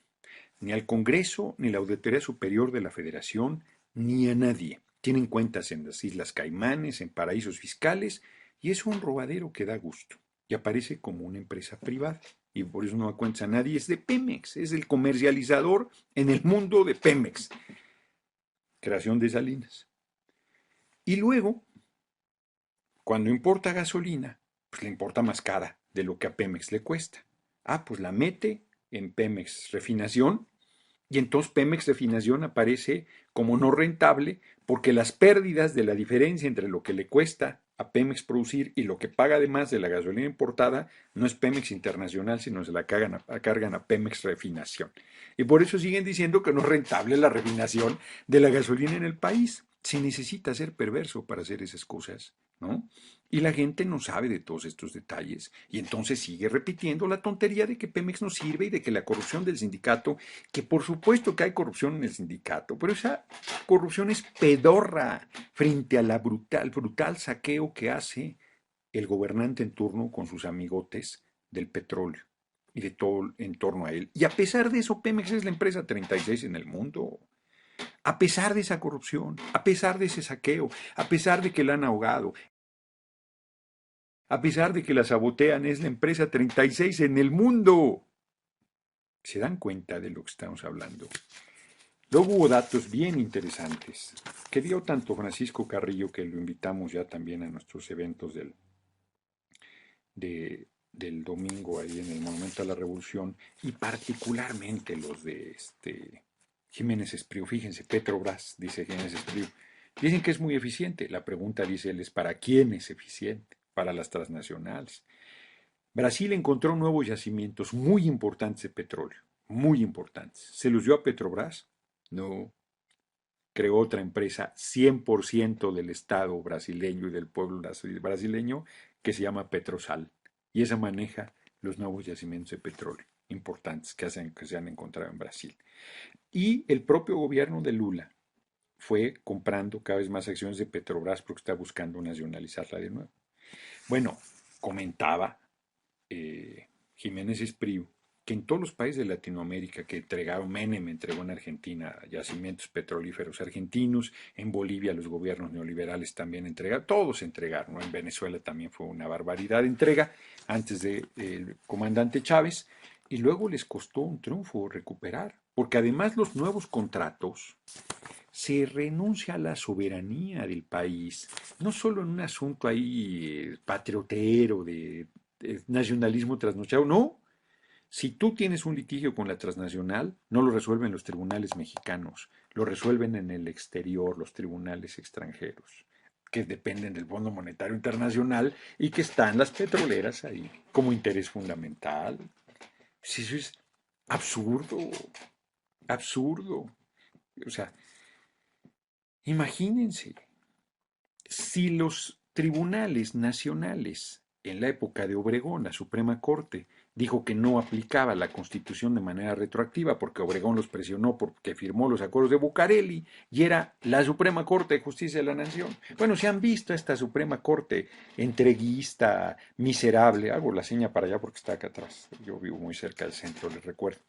ni al Congreso, ni a la Auditoría Superior de la Federación, ni a nadie. Tienen cuentas en las Islas Caimanes, en paraísos fiscales, y es un robadero que da gusto, y aparece como una empresa privada. Y por eso no da cuenta a nadie, es de Pemex, es el comercializador en el mundo de Pemex. Creación de Salinas. Y luego, cuando importa gasolina, pues le importa más cara de lo que a Pemex le cuesta. Ah, pues la mete en Pemex Refinación y entonces Pemex Refinación aparece como no rentable porque las pérdidas de la diferencia entre lo que le cuesta a Pemex producir y lo que paga además de la gasolina importada no es Pemex Internacional, sino se la cargan a Pemex Refinación. Y por eso siguen diciendo que no es rentable la refinación de la gasolina en el país. Se necesita ser perverso para hacer esas cosas, ¿no? Y la gente no sabe de todos estos detalles y entonces sigue repitiendo la tontería de que Pemex no sirve y de que la corrupción del sindicato, que por supuesto que hay corrupción en el sindicato, pero esa corrupción es pedorra frente a la brutal saqueo que hace el gobernante en turno con sus amigotes del petróleo y de todo en torno a él. Y a pesar de eso, Pemex es la empresa 36 en el mundo. A pesar de esa corrupción, a pesar de ese saqueo, a pesar de que la han ahogado, a pesar de que la sabotean, es la empresa 36 en el mundo. ¿Se dan cuenta de lo que estamos hablando? Luego hubo datos bien interesantes que dio tanto Francisco Carrillo, que lo invitamos ya también a nuestros eventos del domingo ahí en el Monumento a la Revolución, y particularmente los de Jiménez Espriu. Fíjense, Petrobras, dice Jiménez Espriu, dicen que es muy eficiente. La pregunta, dice él, es ¿para quién es eficiente? Para las transnacionales. Brasil encontró nuevos yacimientos muy importantes de petróleo, muy importantes. ¿Se los dio a Petrobras? No. Creó otra empresa 100% del Estado brasileño y del pueblo brasileño que se llama Petrosal. Y esa maneja los nuevos yacimientos de petróleo importantes que se han encontrado en Brasil. Y el propio gobierno de Lula fue comprando cada vez más acciones de Petrobras porque está buscando nacionalizarla de nuevo. Bueno, comentaba Jiménez Espriu que en todos los países de Latinoamérica que entregaron, Menem entregó en Argentina yacimientos petrolíferos argentinos, en Bolivia los gobiernos neoliberales también entregaron, todos entregaron, ¿no? En Venezuela también fue una barbaridad de entrega antes del comandante Chávez, y luego les costó un triunfo recuperar, porque además los nuevos contratos se renuncia a la soberanía del país, no solo en un asunto ahí patriotero de nacionalismo trasnochado, no. Si tú tienes un litigio con la transnacional, no lo resuelven los tribunales mexicanos, lo resuelven en el exterior, los tribunales extranjeros, que dependen del Fondo Monetario Internacional y que están las petroleras ahí como interés fundamental. Pues eso es absurdo, absurdo. O sea, imagínense, si los tribunales nacionales en la época de Obregón, la Suprema Corte, dijo que no aplicaba la Constitución de manera retroactiva porque Obregón los presionó porque firmó los acuerdos de Bucareli y era la Suprema Corte de Justicia de la Nación. Bueno, si han visto esta Suprema Corte entreguista, miserable, hago la seña para allá porque está acá atrás, yo vivo muy cerca del centro, les recuerdo.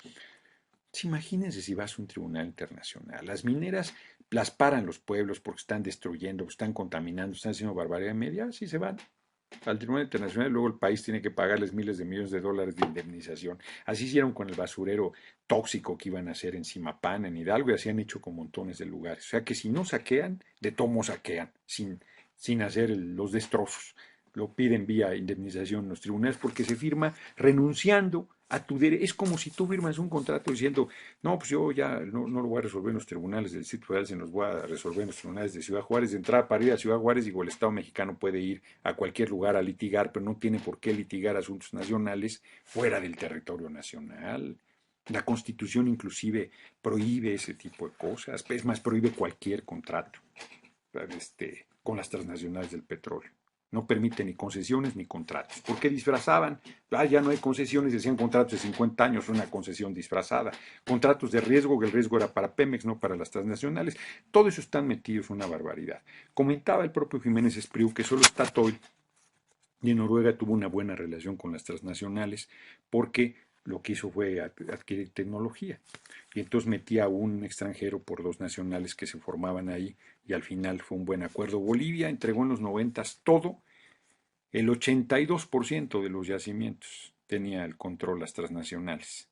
Imagínense si vas a un tribunal internacional. Las mineras las paran los pueblos porque están destruyendo, están contaminando, están haciendo barbaridad media, así se van al Tribunal Internacional y luego el país tiene que pagarles miles de millones de dólares de indemnización. Así hicieron con el basurero tóxico que iban a hacer en Simapán, en Hidalgo, y así han hecho con montones de lugares. O sea que si no saquean, de tomo saquean, sin hacer los destrozos. Lo piden vía indemnización en los tribunales porque se firma renunciando a tu derecho. Es como si tú firmas un contrato diciendo, no, pues yo ya no lo voy a resolver en los tribunales del Distrito Federal, se los voy a resolver en los tribunales de Ciudad Juárez. De entrada, para ir a Ciudad Juárez, digo, el Estado mexicano puede ir a cualquier lugar a litigar, pero no tiene por qué litigar asuntos nacionales fuera del territorio nacional. La Constitución inclusive prohíbe ese tipo de cosas, es más, prohíbe cualquier contrato con las transnacionales del petróleo. No permite ni concesiones ni contratos. ¿Por qué disfrazaban? Ya no hay concesiones, decían contratos de 50 años, una concesión disfrazada. Contratos de riesgo, que el riesgo era para Pemex, no para las transnacionales. Todo eso están metidos, una barbaridad. Comentaba el propio Jiménez Espriu que solo Statoil y en Noruega tuvo una buena relación con las transnacionales porque lo que hizo fue adquirir tecnología. Y entonces metía a un extranjero por dos nacionales que se formaban ahí y al final fue un buen acuerdo. Bolivia entregó en los 90 todo, el 82% de los yacimientos tenía el control las transnacionales.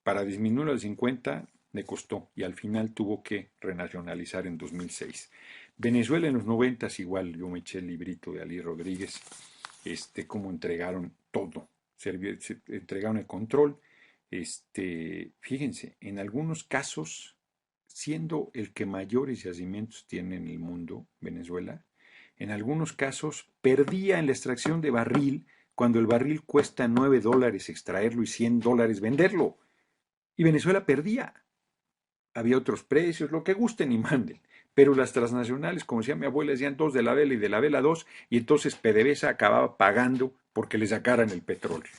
Para disminuir al 50 le costó y al final tuvo que renacionalizar en 2006. Venezuela en los 90 igual, yo me eché el librito de Ali Rodríguez, cómo entregaron todo, entregaron el control, fíjense, en algunos casos, siendo el que mayores yacimientos tiene en el mundo, Venezuela, en algunos casos perdía en la extracción de barril cuando el barril cuesta $9 extraerlo y $100 venderlo. Y Venezuela perdía. Había otros precios, lo que gusten y manden. Pero las transnacionales, como decía mi abuela, decían dos de la vela y de la vela dos, y entonces PDVSA acababa pagando porque le sacaran el petróleo.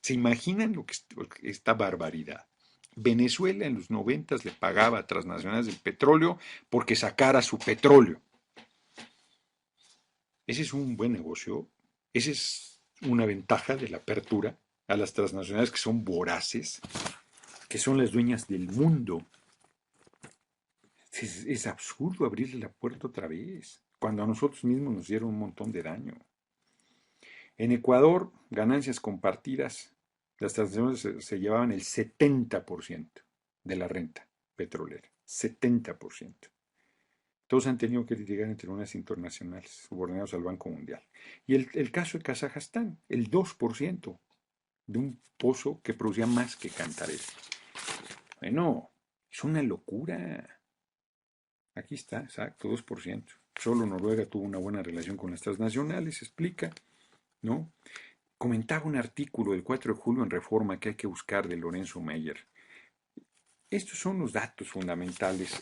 ¿Se imaginan lo que es esta barbaridad? Venezuela en los 90 le pagaba a transnacionales del petróleo porque sacara su petróleo. Ese es un buen negocio. Esa es una ventaja de la apertura a las transnacionales que son voraces, que son las dueñas del mundo. Es absurdo abrirle la puerta otra vez, cuando a nosotros mismos nos dieron un montón de daño. En Ecuador, ganancias compartidas, las transnacionales se llevaban el 70% de la renta petrolera. 70%. Todos han tenido que litigar en tribunales internacionales subordinados al Banco Mundial. Y el caso de Kazajstán, el 2% de un pozo que producía más que Cantarell. Bueno, es una locura. Aquí está, exacto, 2%. Solo Noruega tuvo una buena relación con las transnacionales, explica, ¿no? Comentaba un artículo del 4 de julio en Reforma que hay que buscar de Lorenzo Meyer. Estos son los datos fundamentales.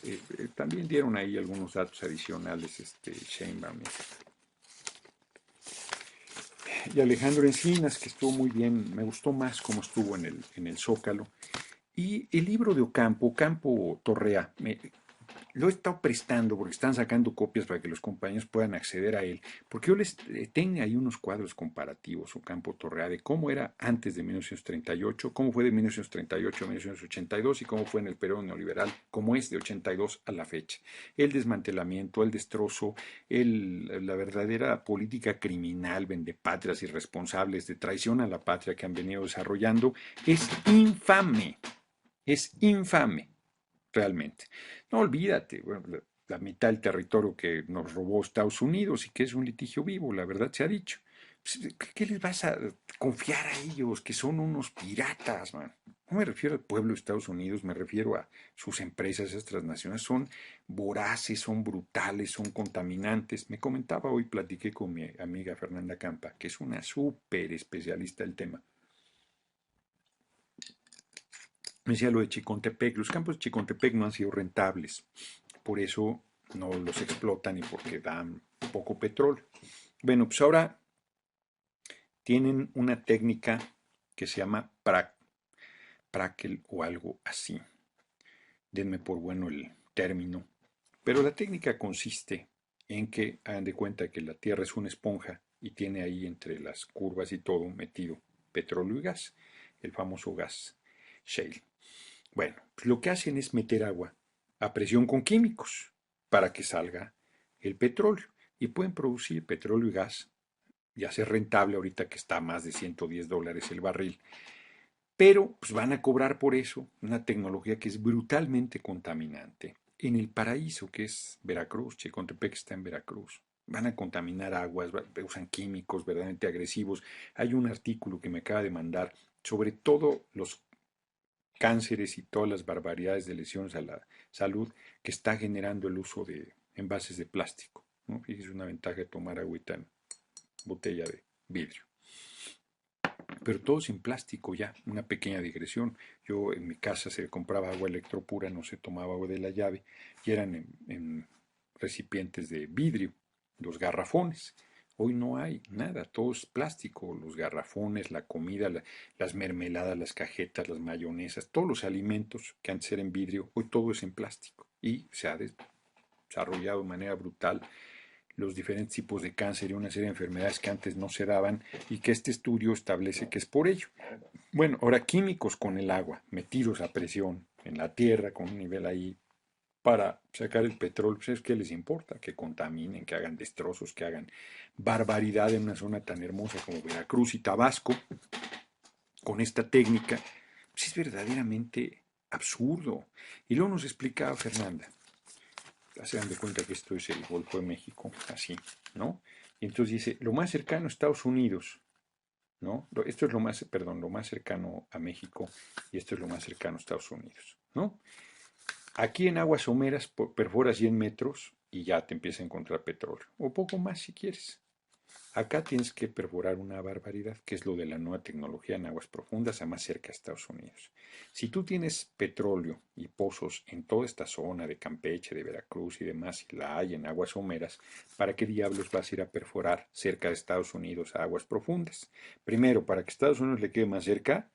También dieron ahí algunos datos adicionales, Sheinbaum y Alejandro Encinas, que estuvo muy bien. Me gustó más cómo estuvo en el Zócalo. Y el libro de Ocampo Torrea, lo he estado prestando porque están sacando copias para que los compañeros puedan acceder a él, porque yo les tengo ahí unos cuadros comparativos, Ocampo Torrea, de cómo era antes de 1938, cómo fue de 1938 a 1982 y cómo fue en el periodo neoliberal, cómo es de 82 a la fecha. El desmantelamiento, el destrozo, la verdadera política criminal, vendepatrias irresponsables de traición a la patria que han venido desarrollando, es infame realmente. No olvídate, bueno, la mitad del territorio que nos robó Estados Unidos y que es un litigio vivo, la verdad se ha dicho. Pues, ¿qué les vas a confiar a ellos, que son unos piratas, man? No me refiero al pueblo de Estados Unidos, me refiero a sus empresas, esas transnacionales, son voraces, son brutales, son contaminantes. Me comentaba hoy, platiqué con mi amiga Fernanda Campa, que es una súper especialista del tema. Me decía lo de Chicontepec, los campos de Chicontepec no han sido rentables, por eso no los explotan y porque dan poco petróleo. Bueno, pues ahora tienen una técnica que se llama Prakel o algo así. Denme por bueno el término. Pero la técnica consiste en que hagan de cuenta que la Tierra es una esponja y tiene ahí entre las curvas y todo metido petróleo y gas, el famoso gas shale. Bueno, pues lo que hacen es meter agua a presión con químicos para que salga el petróleo. Y pueden producir petróleo y gas y hacer rentable ahorita que está a más de $110 el barril. Pero pues van a cobrar por eso una tecnología que es brutalmente contaminante. En el paraíso, que es Veracruz, Chicontepec está en Veracruz, van a contaminar aguas, usan químicos verdaderamente agresivos. Hay un artículo que me acaba de mandar sobre todo los cánceres y todas las barbaridades de lesiones a la salud que está generando el uso de envases de plástico, ¿no? Fíjese una ventaja de tomar agüita en botella de vidrio. Pero todo sin plástico ya, una pequeña digresión. Yo en mi casa se compraba agua electropura, no se tomaba agua de la llave y eran en recipientes de vidrio, los garrafones. Hoy no hay nada, todo es plástico, los garrafones, la comida, las mermeladas, las cajetas, las mayonesas, todos los alimentos que antes eran en vidrio, hoy todo es en plástico y se ha desarrollado de manera brutal los diferentes tipos de cáncer y una serie de enfermedades que antes no se daban y que este estudio establece que es por ello. Bueno, ahora químicos con el agua, metidos a presión en la tierra con un nivel ahí para sacar el petróleo, pues ¿qué les importa? Que contaminen, que hagan destrozos, que hagan barbaridad en una zona tan hermosa como Veracruz y Tabasco, con esta técnica, pues es verdaderamente absurdo. Y luego nos explicaba Fernanda, se dan de cuenta que esto es el Golfo de México, así, ¿no? Y entonces dice, lo más cercano a Estados Unidos, ¿no? Esto es lo más, perdón, lo más cercano a México y esto es lo más cercano a Estados Unidos, ¿no? Aquí en aguas someras perforas 100 metros y ya te empieza a encontrar petróleo, o poco más si quieres. Acá tienes que perforar una barbaridad, que es lo de la nueva tecnología en aguas profundas, a más cerca de Estados Unidos. Si tú tienes petróleo y pozos en toda esta zona de Campeche, de Veracruz y demás, y la hay en aguas someras, ¿para qué diablos vas a ir a perforar cerca de Estados Unidos a aguas profundas? Primero, para que Estados Unidos le quede más cerca,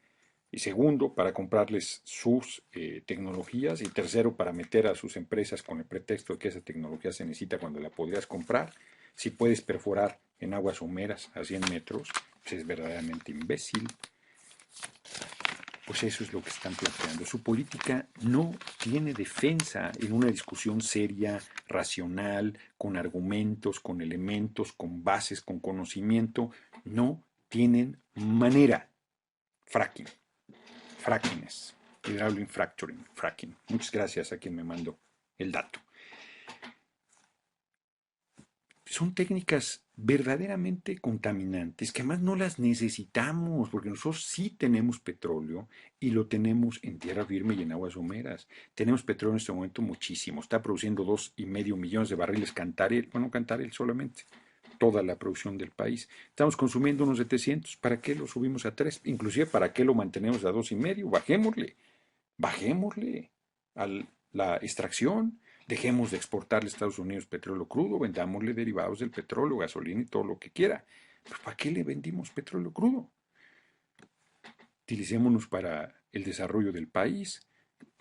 y segundo, para comprarles sus tecnologías, y tercero, para meter a sus empresas con el pretexto de que esa tecnología se necesita cuando la podrías comprar. Si puedes perforar en aguas someras a 100 metros, pues es verdaderamente imbécil. Pues eso es lo que están planteando. Su política no tiene defensa en una discusión seria, racional, con argumentos, con elementos, con bases, con conocimiento. No tienen manera. Fracking. Frackings. Hydraulic fracturing. Fracking. Muchas gracias a quien me mandó el dato. Son técnicas verdaderamente contaminantes que además no las necesitamos porque nosotros sí tenemos petróleo y lo tenemos en tierra firme y en aguas someras. Tenemos petróleo en este momento muchísimo. Está produciendo 2,5 millones de barriles Cantarell, bueno, Cantarell solamente, toda la producción del país. Estamos consumiendo unos 700. ¿Para qué lo subimos a 3? Inclusive, ¿para qué lo mantenemos a 2,5? Bajémosle a la extracción. Dejemos de exportarle a Estados Unidos petróleo crudo, vendámosle derivados del petróleo, gasolina y todo lo que quiera. Pues ¿para qué le vendimos petróleo crudo? Utilicémonos para el desarrollo del país,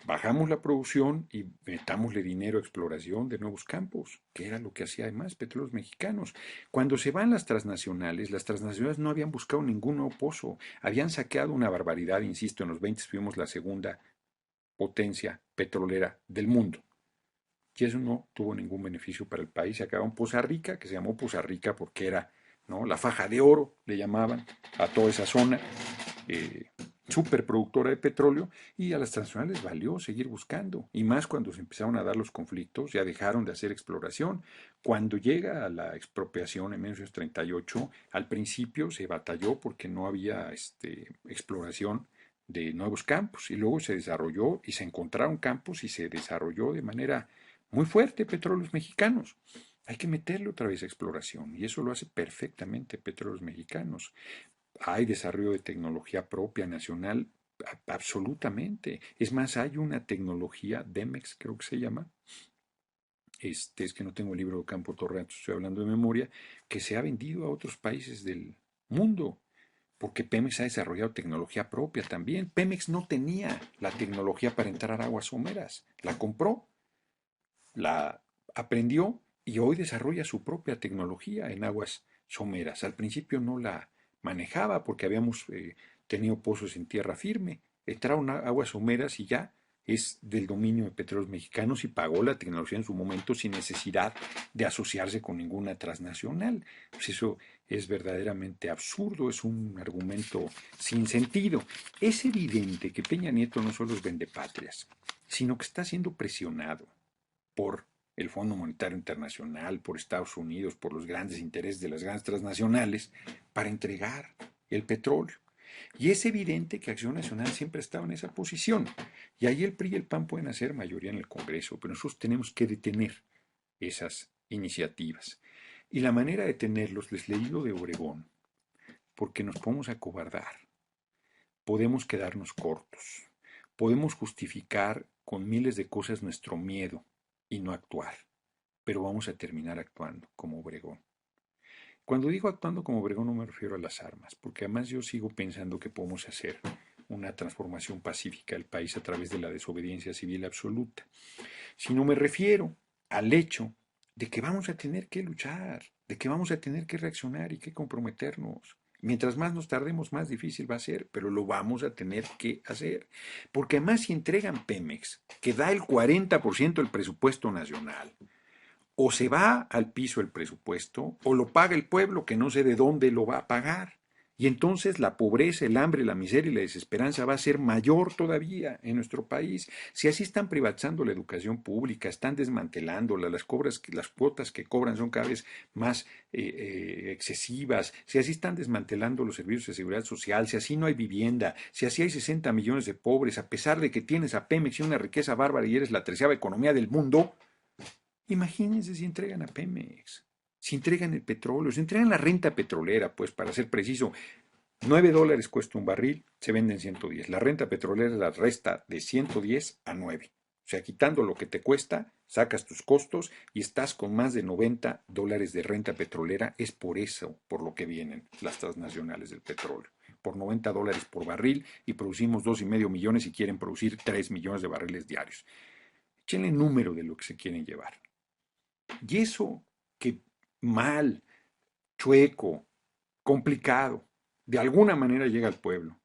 bajamos la producción y metámosle dinero a exploración de nuevos campos, que era lo que hacía además Petróleos Mexicanos. Cuando se van las transnacionales no habían buscado ningún nuevo pozo, habían saqueado una barbaridad, insisto, en los 20 fuimos la segunda potencia petrolera del mundo. Y eso no tuvo ningún beneficio para el país. Se acabó en Poza Rica, que se llamó Poza Rica porque era, ¿no?, la faja de oro, le llamaban a toda esa zona, superproductora de petróleo, y a las transnacionales valió seguir buscando. Y más cuando se empezaron a dar los conflictos, ya dejaron de hacer exploración. Cuando llega a la expropiación en 1938, al principio se batalló porque no había exploración de nuevos campos, y luego se desarrolló y se encontraron campos y se desarrolló de manera muy fuerte Petróleos Mexicanos. Hay que meterle otra vez a exploración y eso lo hace perfectamente Petróleos Mexicanos. Hay desarrollo de tecnología propia nacional, absolutamente. Es más, hay una tecnología, Demex creo que se llama, es que no tengo el libro de Campo Torreanto, estoy hablando de memoria, que se ha vendido a otros países del mundo, porque Pemex ha desarrollado tecnología propia también. Pemex no tenía la tecnología para entrar a aguas someras, la compró, la aprendió y hoy desarrolla su propia tecnología en aguas someras. Al principio no la manejaba porque habíamos tenido pozos en tierra firme. Entraron a aguas someras y ya es del dominio de Petróleos Mexicanos y pagó la tecnología en su momento sin necesidad de asociarse con ninguna transnacional. Pues eso es verdaderamente absurdo, es un argumento sin sentido. Es evidente que Peña Nieto no solo es vendepatrias, sino que está siendo presionado por el Fondo Monetario Internacional, por Estados Unidos, por los grandes intereses de las grandes transnacionales, para entregar el petróleo. Y es evidente que Acción Nacional siempre ha estado en esa posición. Y ahí el PRI y el PAN pueden hacer mayoría en el Congreso, pero nosotros tenemos que detener esas iniciativas. Y la manera de detenerlos, les leí lo de Obregón, porque nos podemos acobardar, podemos quedarnos cortos, podemos justificar con miles de cosas nuestro miedo y no actuar, pero vamos a terminar actuando como Obregón. Cuando digo actuando como Obregón no me refiero a las armas, porque además yo sigo pensando que podemos hacer una transformación pacífica del país a través de la desobediencia civil absoluta, sino me refiero al hecho de que vamos a tener que luchar, de que vamos a tener que reaccionar y que comprometernos. Mientras más nos tardemos, más difícil va a ser, pero lo vamos a tener que hacer. Porque además si entregan Pemex, que da el 40% del presupuesto nacional, o se va al piso el presupuesto, o lo paga el pueblo, que no sé de dónde lo va a pagar. Y entonces la pobreza, el hambre, la miseria y la desesperanza va a ser mayor todavía en nuestro país. Si así están privatizando la educación pública, están desmantelándola, las cuotas que cobran son cada vez más excesivas, si así están desmantelando los servicios de seguridad social, si así no hay vivienda, si así hay 60 millones de pobres, a pesar de que tienes a Pemex y una riqueza bárbara y eres la 13ª economía del mundo, imagínense si entregan a Pemex. Si entregan el petróleo, si entregan la renta petrolera, pues para ser preciso, $9 cuesta un barril, se vende en 110. La renta petrolera la resta de 110 a 9. O sea, quitando lo que te cuesta, sacas tus costos y estás con más de $90 de renta petrolera. Es por eso por lo que vienen las transnacionales del petróleo. Por $90 por barril y producimos 2,5 millones y quieren producir 3 millones de barriles diarios. Échenle número de lo que se quieren llevar. Y eso que mal, chueco, complicado, de alguna manera llega al pueblo.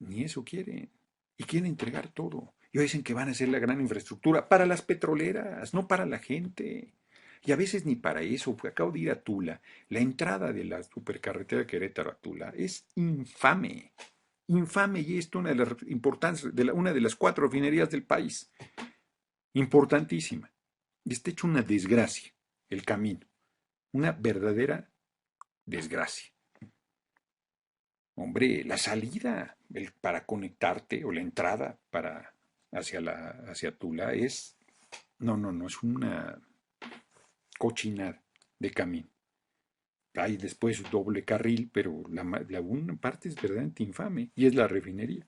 Ni eso quieren. Y quieren entregar todo. Y hoy dicen que van a hacer la gran infraestructura para las petroleras, no para la gente. Y a veces ni para eso. Acabo de ir a Tula. La entrada de la supercarretera Querétaro a Tula es infame. Infame. Y esto es una de las importantes, una de las 4 refinerías del país. Importantísima. Y está hecho una desgracia el camino. Una verdadera desgracia. Hombre, la salida para conectarte o la entrada hacia Tula es, no, es una cochinada de camino. Hay después doble carril, pero una parte es verdaderamente infame y es la refinería.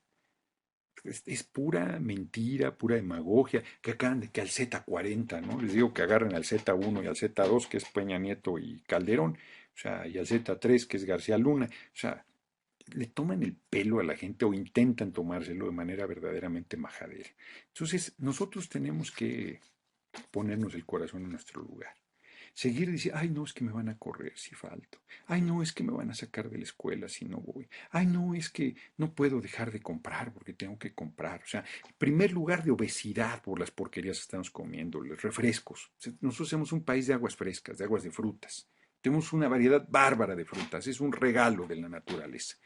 Es pura mentira, pura demagogia, que acaban de que al Z40, ¿no? Les digo que agarren al Z1 y al Z2, que es Peña Nieto y Calderón, o sea, y al Z3, que es García Luna, o sea, le toman el pelo a la gente o intentan tomárselo de manera verdaderamente majadera. Entonces, nosotros tenemos que ponernos el corazón en nuestro lugar. Seguir diciendo, ay, no, es que me van a correr si falto. Ay, no, es que me van a sacar de la escuela si no voy. Ay, no, es que no puedo dejar de comprar porque tengo que comprar. O sea, en primer lugar de obesidad por las porquerías que estamos comiendo, los refrescos. Nosotros somos un país de aguas frescas, de aguas de frutas. Tenemos una variedad bárbara de frutas. Es un regalo de la naturaleza.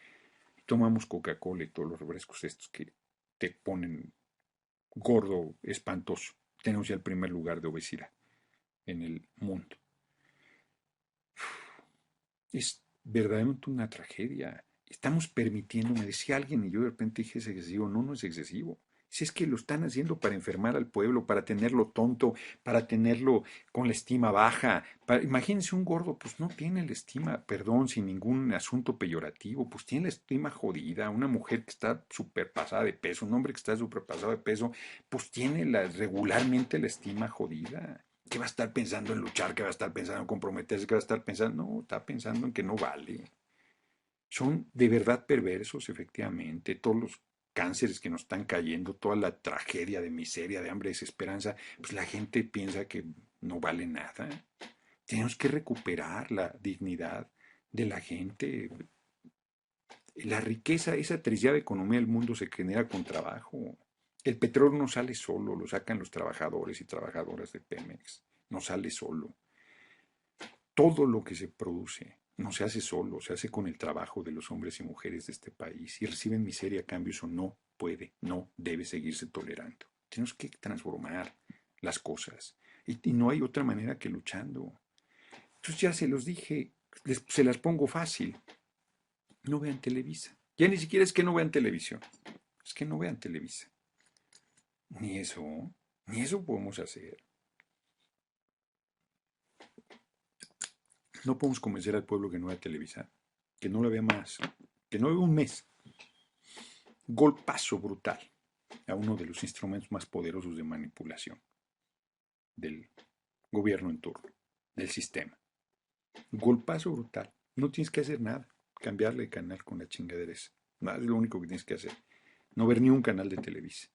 Tomamos Coca-Cola y todos los refrescos estos que te ponen gordo, espantoso. Tenemos ya el primer lugar de obesidad en el mundo. Es verdaderamente una tragedia. Estamos permitiendo, me decía alguien y yo de repente dije es excesivo. No, no es excesivo. Si es que lo están haciendo para enfermar al pueblo, para tenerlo tonto, para tenerlo con la estima baja. Imagínense un gordo, pues no tiene la estima, perdón, sin ningún asunto peyorativo, pues tiene la estima jodida. Una mujer que está súper pasada de peso, un hombre que está súper pasado de peso, pues tiene regularmente la estima jodida. ¿Qué va a estar pensando en luchar? ¿Qué va a estar pensando en comprometerse? ¿Qué va a estar pensando? No, está pensando en que no vale. Son de verdad perversos, efectivamente. Todos los cánceres que nos están cayendo, toda la tragedia de miseria, de hambre, desesperanza, pues la gente piensa que no vale nada. Tenemos que recuperar la dignidad de la gente. La riqueza, esa trillada economía del mundo se genera con trabajo. El petróleo no sale solo, lo sacan los trabajadores y trabajadoras de Pemex. No sale solo. Todo lo que se produce no se hace solo, se hace con el trabajo de los hombres y mujeres de este país y reciben miseria a cambio. Eso no puede, no debe seguirse tolerando. Tenemos que transformar las cosas y no hay otra manera que luchando. Entonces ya se los dije, se las pongo fácil. No vean Televisa. Ya ni siquiera es que no vean televisión, es que no vean Televisa. Ni eso podemos hacer. No podemos convencer al pueblo que no vea Televisa, que no la vea más, que no vea un mes. Golpazo brutal a uno de los instrumentos más poderosos de manipulación del gobierno en turno, del sistema. Golpazo brutal. No tienes que hacer nada. Cambiarle de canal con la chingadera esa. No, es lo único que tienes que hacer. No ver ni un canal de Televisa.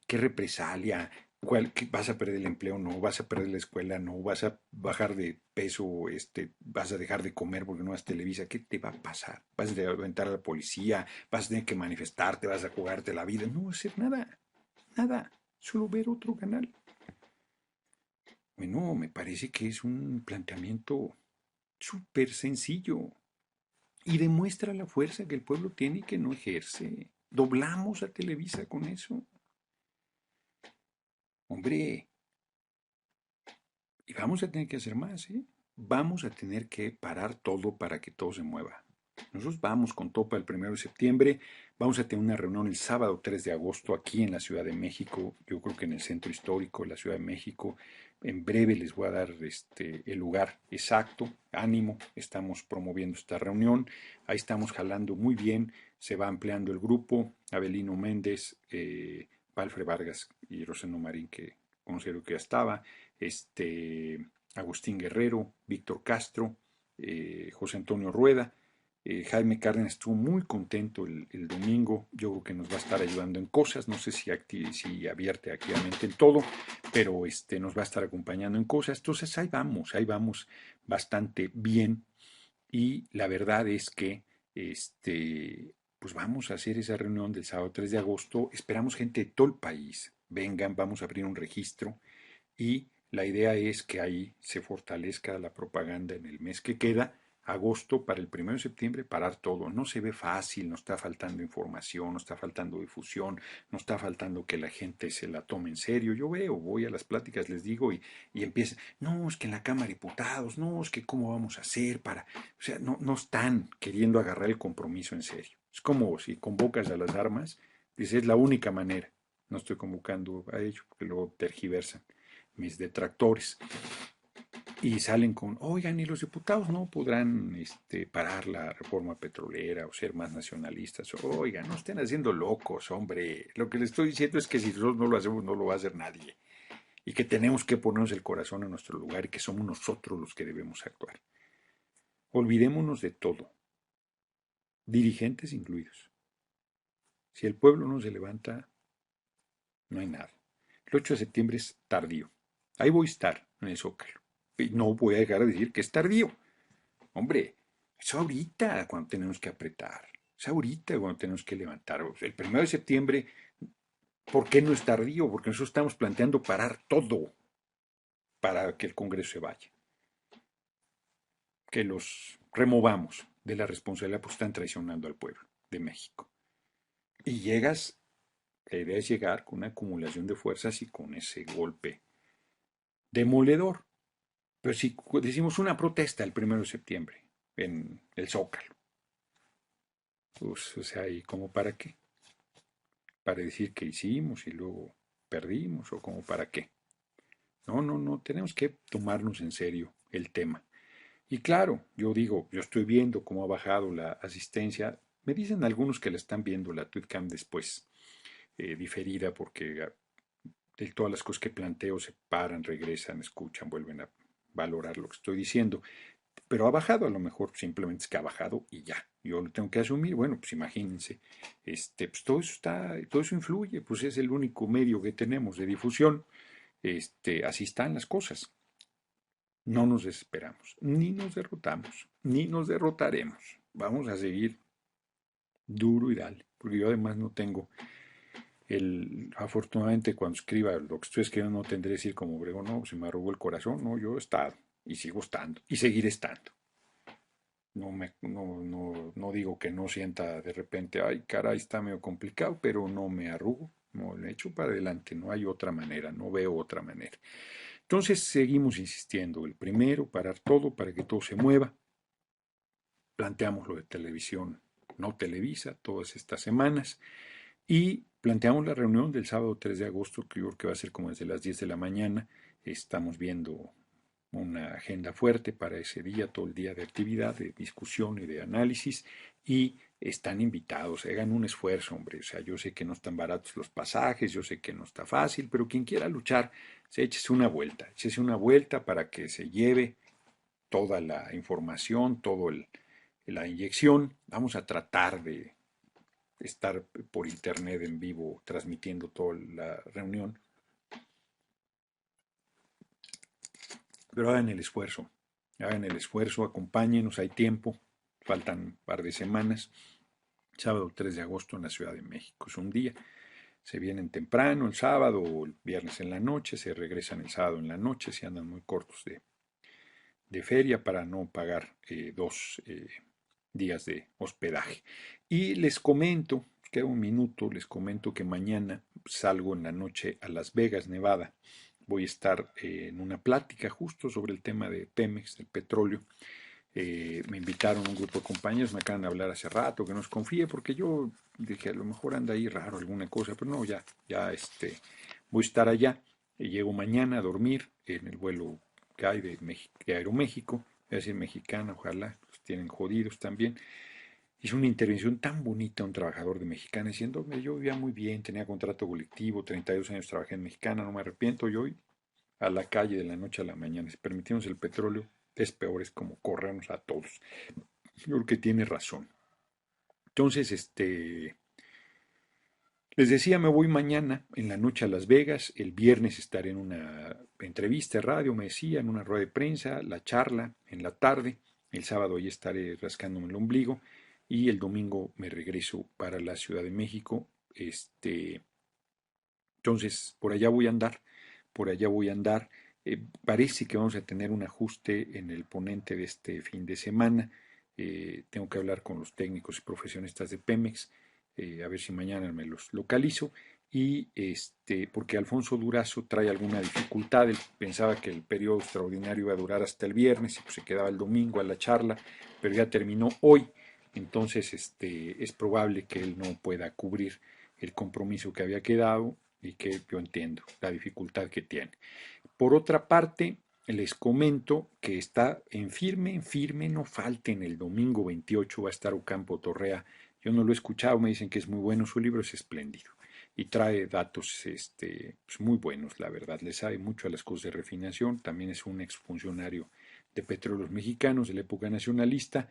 ¿Qué represalia? ¿Vas a perder el empleo? No. ¿Vas a perder la escuela? No. ¿Vas a bajar de peso? ¿Vas a dejar de comer porque no vas a Televisa? ¿Qué te va a pasar? ¿Vas a aventar a la policía? ¿Vas a tener que manifestarte? ¿Vas a jugarte la vida? No vas a hacer nada. Nada. Solo ver otro canal. Bueno, me parece que es un planteamiento súper sencillo y demuestra la fuerza que el pueblo tiene y que no ejerce. Doblamos a Televisa con eso. Hombre, y vamos a tener que hacer más, ¿eh? Vamos a tener que parar todo para que todo se mueva. Nosotros vamos con todo para el 1 de septiembre. Vamos a tener una reunión el sábado 3 de agosto aquí en la Ciudad de México, yo creo que en el centro histórico de la Ciudad de México. En breve les voy a dar el lugar exacto, ánimo, estamos promoviendo esta reunión, ahí estamos jalando muy bien, se va ampliando el grupo, Abelino Méndez, Valfre Vargas y Rosendo Marín, que considero que ya estaba, Agustín Guerrero, Víctor Castro, José Antonio Rueda. Jaime Cárdenas estuvo muy contento el domingo, yo creo que nos va a estar ayudando en cosas, no sé si avierte activamente en todo, pero nos va a estar acompañando en cosas, entonces ahí vamos bastante bien y la verdad es que pues vamos a hacer esa reunión del sábado 3 de agosto, esperamos gente de todo el país, vengan, vamos a abrir un registro y la idea es que ahí se fortalezca la propaganda en el mes que queda, agosto, para el 1 de septiembre, parar todo. No se ve fácil, nos está faltando información, nos está faltando difusión, nos está faltando que la gente se la tome en serio. Yo veo, voy a las pláticas, les digo, y empiezan, no, es que en la Cámara de Diputados, no, es que cómo vamos a hacer para... O sea, no están queriendo agarrar el compromiso en serio. Es como si convocas a las armas, dices, es la única manera. No estoy convocando a ellos porque luego tergiversan mis detractores, y salen con, oigan, y los diputados no podrán parar la reforma petrolera o ser más nacionalistas. Oigan, no estén haciendo locos, hombre. Lo que les estoy diciendo es que si nosotros no lo hacemos, no lo va a hacer nadie. Y que tenemos que ponernos el corazón en nuestro lugar y que somos nosotros los que debemos actuar. Olvidémonos de todo, dirigentes incluidos. Si el pueblo no se levanta, no hay nada. El 8 de septiembre es tardío. Ahí voy a estar en el Zócalo. Y no voy a dejar de decir que es tardío. Hombre, es ahorita cuando tenemos que apretar. Es ahorita cuando tenemos que levantar. O sea, el 1 de septiembre, ¿por qué no es tardío? Porque nosotros estamos planteando parar todo para que el Congreso se vaya. Que los removamos de la responsabilidad, pues están traicionando al pueblo de México. Y llegas, la idea es llegar con una acumulación de fuerzas y con ese golpe demoledor. Pero si decimos una protesta el 1 de septiembre en el Zócalo, pues, o sea, ¿y como para qué? ¿Para decir que hicimos y luego perdimos o como para qué? No, tenemos que tomarnos en serio el tema. Y claro, yo digo, yo estoy viendo cómo ha bajado la asistencia. Me dicen algunos que la están viendo la TweetCam después, diferida, porque de todas las cosas que planteo se paran, regresan, escuchan, vuelven a valorar lo que estoy diciendo. Pero ha bajado, a lo mejor simplemente es que ha bajado y ya. Yo lo tengo que asumir. Bueno, pues imagínense, pues todo eso influye, pues es el único medio que tenemos de difusión. Así están las cosas. No nos desesperamos, ni nos derrotamos, ni nos derrotaremos. Vamos a seguir duro y dale, porque yo además no tengo afortunadamente cuando escriba lo que estoy escribiendo no tendré que decir como Obregón, no, se me arrugó el corazón, no, yo he estado y sigo estando y seguiré estando. No digo que no sienta de repente, ay, caray, está medio complicado, pero no me arrugo, no le echo para adelante, no hay otra manera, no veo otra manera. Entonces seguimos insistiendo, el primero, parar todo para que todo se mueva. Planteamos lo de televisión, no Televisa, todas estas semanas, y planteamos la reunión del sábado 3 de agosto, que yo creo que va a ser como desde las 10 de la mañana. Estamos viendo una agenda fuerte para ese día, todo el día de actividad, de discusión y de análisis, y están invitados, hagan un esfuerzo, hombre, o sea, yo sé que no están baratos los pasajes, yo sé que no está fácil, pero quien quiera luchar, échese una vuelta para que se lleve toda la información, la inyección, vamos a tratar de estar por internet en vivo transmitiendo toda la reunión, pero hagan el esfuerzo, acompáñenos, hay tiempo, faltan un par de semanas, sábado 3 de agosto en la Ciudad de México, es un día, se vienen temprano el sábado o el viernes en la noche, se regresan el sábado en la noche, si andan muy cortos de feria para no pagar 2 días de hospedaje. Y les comento, queda un minuto, les comento que mañana salgo en la noche a Las Vegas, Nevada. Voy a estar en una plática justo sobre el tema de Pemex, del petróleo. Me invitaron un grupo de compañeros, me acaban de hablar hace rato, que no os confíe, porque yo dije, a lo mejor anda ahí raro alguna cosa, pero no, ya voy a estar allá. Llego mañana a dormir en el vuelo que hay de Aeroméxico, voy a decir mexicana, ojalá, los tienen jodidos también. Hizo una intervención tan bonita a un trabajador de Mexicana diciendo, yo vivía muy bien, tenía contrato colectivo, 32 años trabajé en Mexicana, no me arrepiento, y hoy a la calle de la noche a la mañana, si permitimos el petróleo, es peor, es como corrernos a todos. Yo creo que tiene razón. Entonces, les decía, me voy mañana en la noche a Las Vegas, el viernes estaré en una entrevista de radio, me decía, en una rueda de prensa, la charla en la tarde, el sábado ya estaré rascándome el ombligo y el domingo me regreso para la Ciudad de México. Entonces, por allá voy a andar, por allá voy a andar. Parece que vamos a tener un ajuste en el ponente de este fin de semana. Tengo que hablar con los técnicos y profesionistas de Pemex, a ver si mañana me los localizo. Y porque Alfonso Durazo trae alguna dificultad. Él pensaba que el periodo extraordinario iba a durar hasta el viernes y pues se quedaba el domingo a la charla, pero ya terminó hoy. Entonces, es probable que él no pueda cubrir el compromiso que había quedado y que yo entiendo la dificultad que tiene. Por otra parte, les comento que está en firme, no falten, el domingo 28 va a estar Ocampo Torrea. Yo no lo he escuchado, me dicen que es muy bueno, su libro es espléndido y trae datos pues muy buenos, la verdad, le sabe mucho a las cosas de refinación, también es un exfuncionario de Petróleos Mexicanos de la época nacionalista.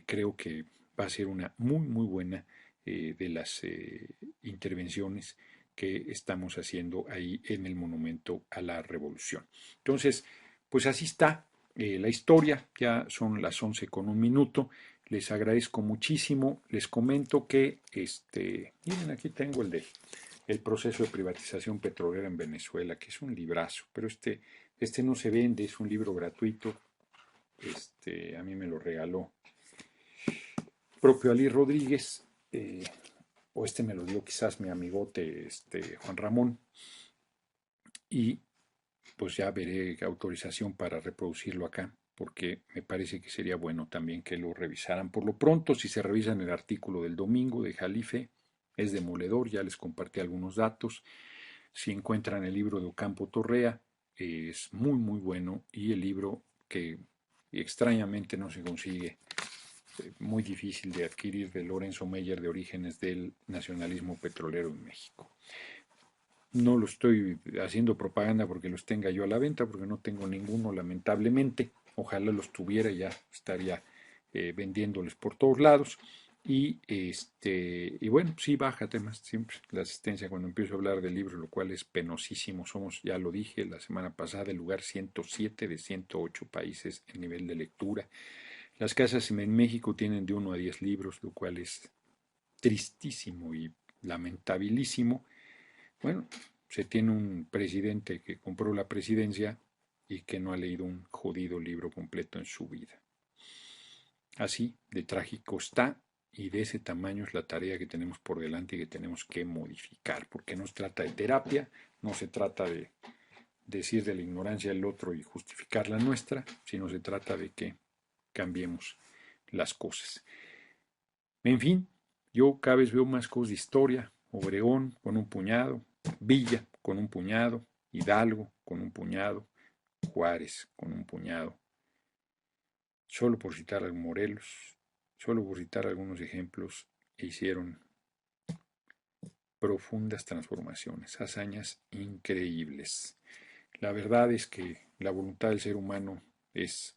Creo que va a ser una muy buena de las intervenciones que estamos haciendo ahí en el Monumento a la Revolución. Entonces, pues así está la historia, ya son las 11 con un minuto, les agradezco muchísimo, les comento que, miren, aquí tengo el proceso de privatización petrolera en Venezuela, que es un librazo, pero este no se vende, es un libro gratuito, a mí me lo regaló propio Ali Rodríguez, o me lo dio quizás mi amigote Juan Ramón, y pues ya veré autorización para reproducirlo acá, porque me parece que sería bueno también que lo revisaran. Por lo pronto, si se revisan el artículo del domingo de Jalife, es demoledor, ya les compartí algunos datos. Si encuentran el libro de Ocampo Torrea, es muy bueno, y el libro que extrañamente no se consigue, muy difícil de adquirir, de Lorenzo Meyer, de Orígenes del Nacionalismo Petrolero en México. No lo estoy haciendo propaganda porque los tenga yo a la venta, porque no tengo ninguno, lamentablemente. Ojalá los tuviera, ya estaría vendiéndoles por todos lados. Y bueno, sí, baja temas siempre la asistencia cuando empiezo a hablar del libro, lo cual es penosísimo. Somos, ya lo dije la semana pasada, el lugar 107 de 108 países en nivel de lectura. Las casas en México tienen de 1 a 10 libros, lo cual es tristísimo y lamentabilísimo. Bueno, se tiene un presidente que compró la presidencia y que no ha leído un jodido libro completo en su vida. Así de trágico está, y de ese tamaño es la tarea que tenemos por delante y que tenemos que modificar, porque no se trata de terapia, no se trata de decir de la ignorancia del otro y justificar la nuestra, sino se trata de que cambiemos las cosas. En fin, yo cada vez veo más cosas de historia. Obregón con un puñado, Villa con un puñado, Hidalgo con un puñado, Juárez con un puñado. Solo por citar a Morelos, solo por citar algunos ejemplos, hicieron profundas transformaciones, hazañas increíbles. La verdad es que la voluntad del ser humano es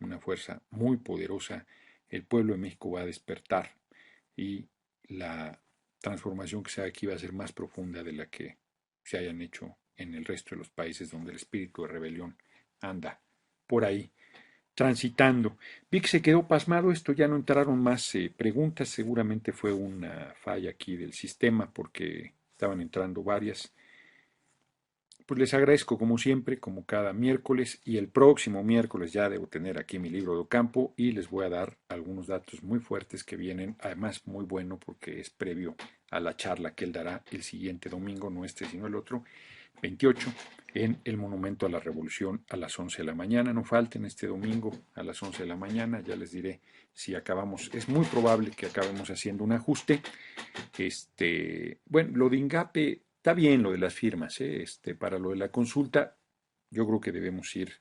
una fuerza muy poderosa. El pueblo de México va a despertar y la transformación que se haga aquí va a ser más profunda de la que se hayan hecho en el resto de los países donde el espíritu de rebelión anda por ahí transitando. Vi que se quedó pasmado esto, ya no entraron más preguntas, seguramente fue una falla aquí del sistema porque estaban entrando varias. Pues les agradezco como siempre, como cada miércoles, y el próximo miércoles ya debo tener aquí mi libro de Ocampo y les voy a dar algunos datos muy fuertes que vienen, además muy bueno porque es previo a la charla que él dará el siguiente domingo, no sino el otro, 28, en el Monumento a la Revolución a las 11 de la mañana. No falten este domingo a las 11 de la mañana, ya les diré si acabamos, es muy probable que acabemos haciendo un ajuste. Bueno, lo de Ingape Está bien lo de las firmas, para lo de la consulta, yo creo que debemos ir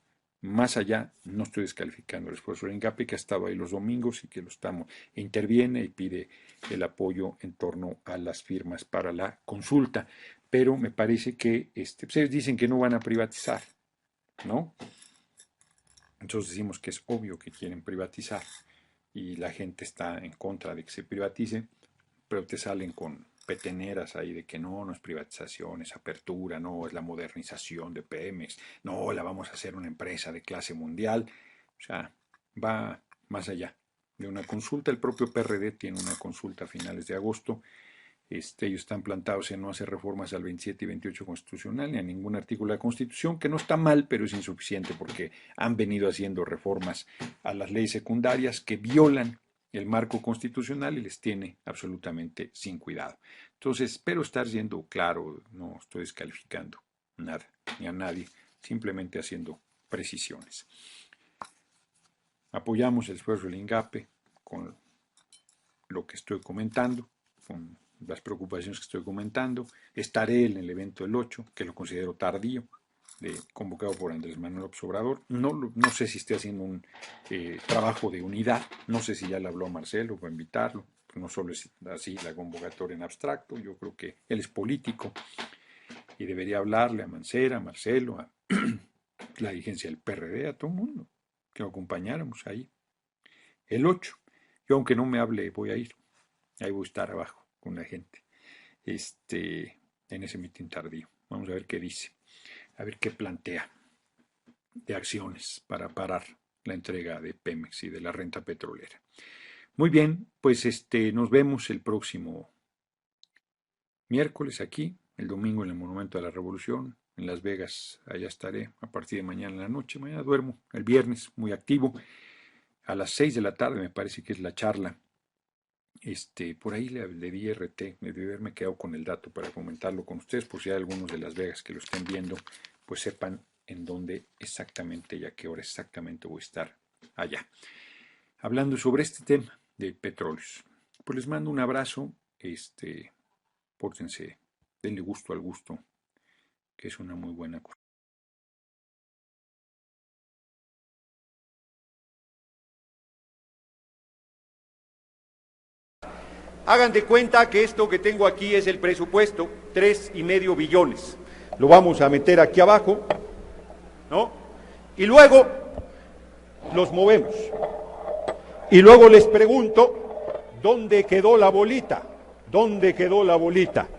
más allá. No estoy descalificando el esfuerzo del INGAPE, que ha estado ahí los domingos y que lo estamos, interviene y pide el apoyo en torno a las firmas para la consulta. Pero me parece que ustedes dicen que no van a privatizar, ¿no? Entonces decimos que es obvio que quieren privatizar y la gente está en contra de que se privatice, pero te salen con peteneras ahí de que no, no es privatización, es apertura, no, es la modernización de Pemex, no, la vamos a hacer una empresa de clase mundial. O sea, va más allá de una consulta. El propio PRD tiene una consulta a finales de agosto. Ellos están plantados en no hacer reformas al 27 y 28 constitucional ni a ningún artículo de la Constitución, que no está mal, pero es insuficiente porque han venido haciendo reformas a las leyes secundarias que violan el marco constitucional y les tiene absolutamente sin cuidado. Entonces, espero estar siendo claro, no estoy descalificando nada ni a nadie, simplemente haciendo precisiones. Apoyamos el esfuerzo del INGAPE con lo que estoy comentando, con las preocupaciones que estoy comentando. Estaré en el evento del 8, que lo considero tardío, convocado por Andrés Manuel López Obrador. No sé si esté haciendo un trabajo de unidad, no sé si ya le habló a Marcelo para invitarlo, no solo es así la convocatoria en abstracto, yo creo que él es político y debería hablarle a Mancera, a Marcelo, a la dirigencia del PRD, a todo el mundo, que lo acompañáramos ahí. El 8, yo aunque no me hable voy a ir, ahí voy a estar abajo con la gente, en ese mitin tardío. Vamos a ver qué dice, a ver qué plantea de acciones para parar la entrega de Pemex y de la renta petrolera. Muy bien, pues nos vemos el próximo miércoles aquí, el domingo en el Monumento a la Revolución, en Las Vegas, allá estaré a partir de mañana en la noche. Mañana duermo, el viernes muy activo, a las 6 de la tarde me parece que es la charla. Por ahí le di RT, me debe haberme quedado con el dato para comentarlo con ustedes, por si hay algunos de Las Vegas que lo estén viendo, pues sepan en dónde exactamente y a qué hora exactamente voy a estar allá. Hablando sobre este tema de petróleos. Pues les mando un abrazo, pórtense, denle gusto al gusto, que es una muy buena cosa. Hagan de cuenta que esto que tengo aquí es el presupuesto, 3,5 billones. Lo vamos a meter aquí abajo, ¿no? Y luego los movemos. Y luego les pregunto, ¿dónde quedó la bolita? ¿Dónde quedó la bolita?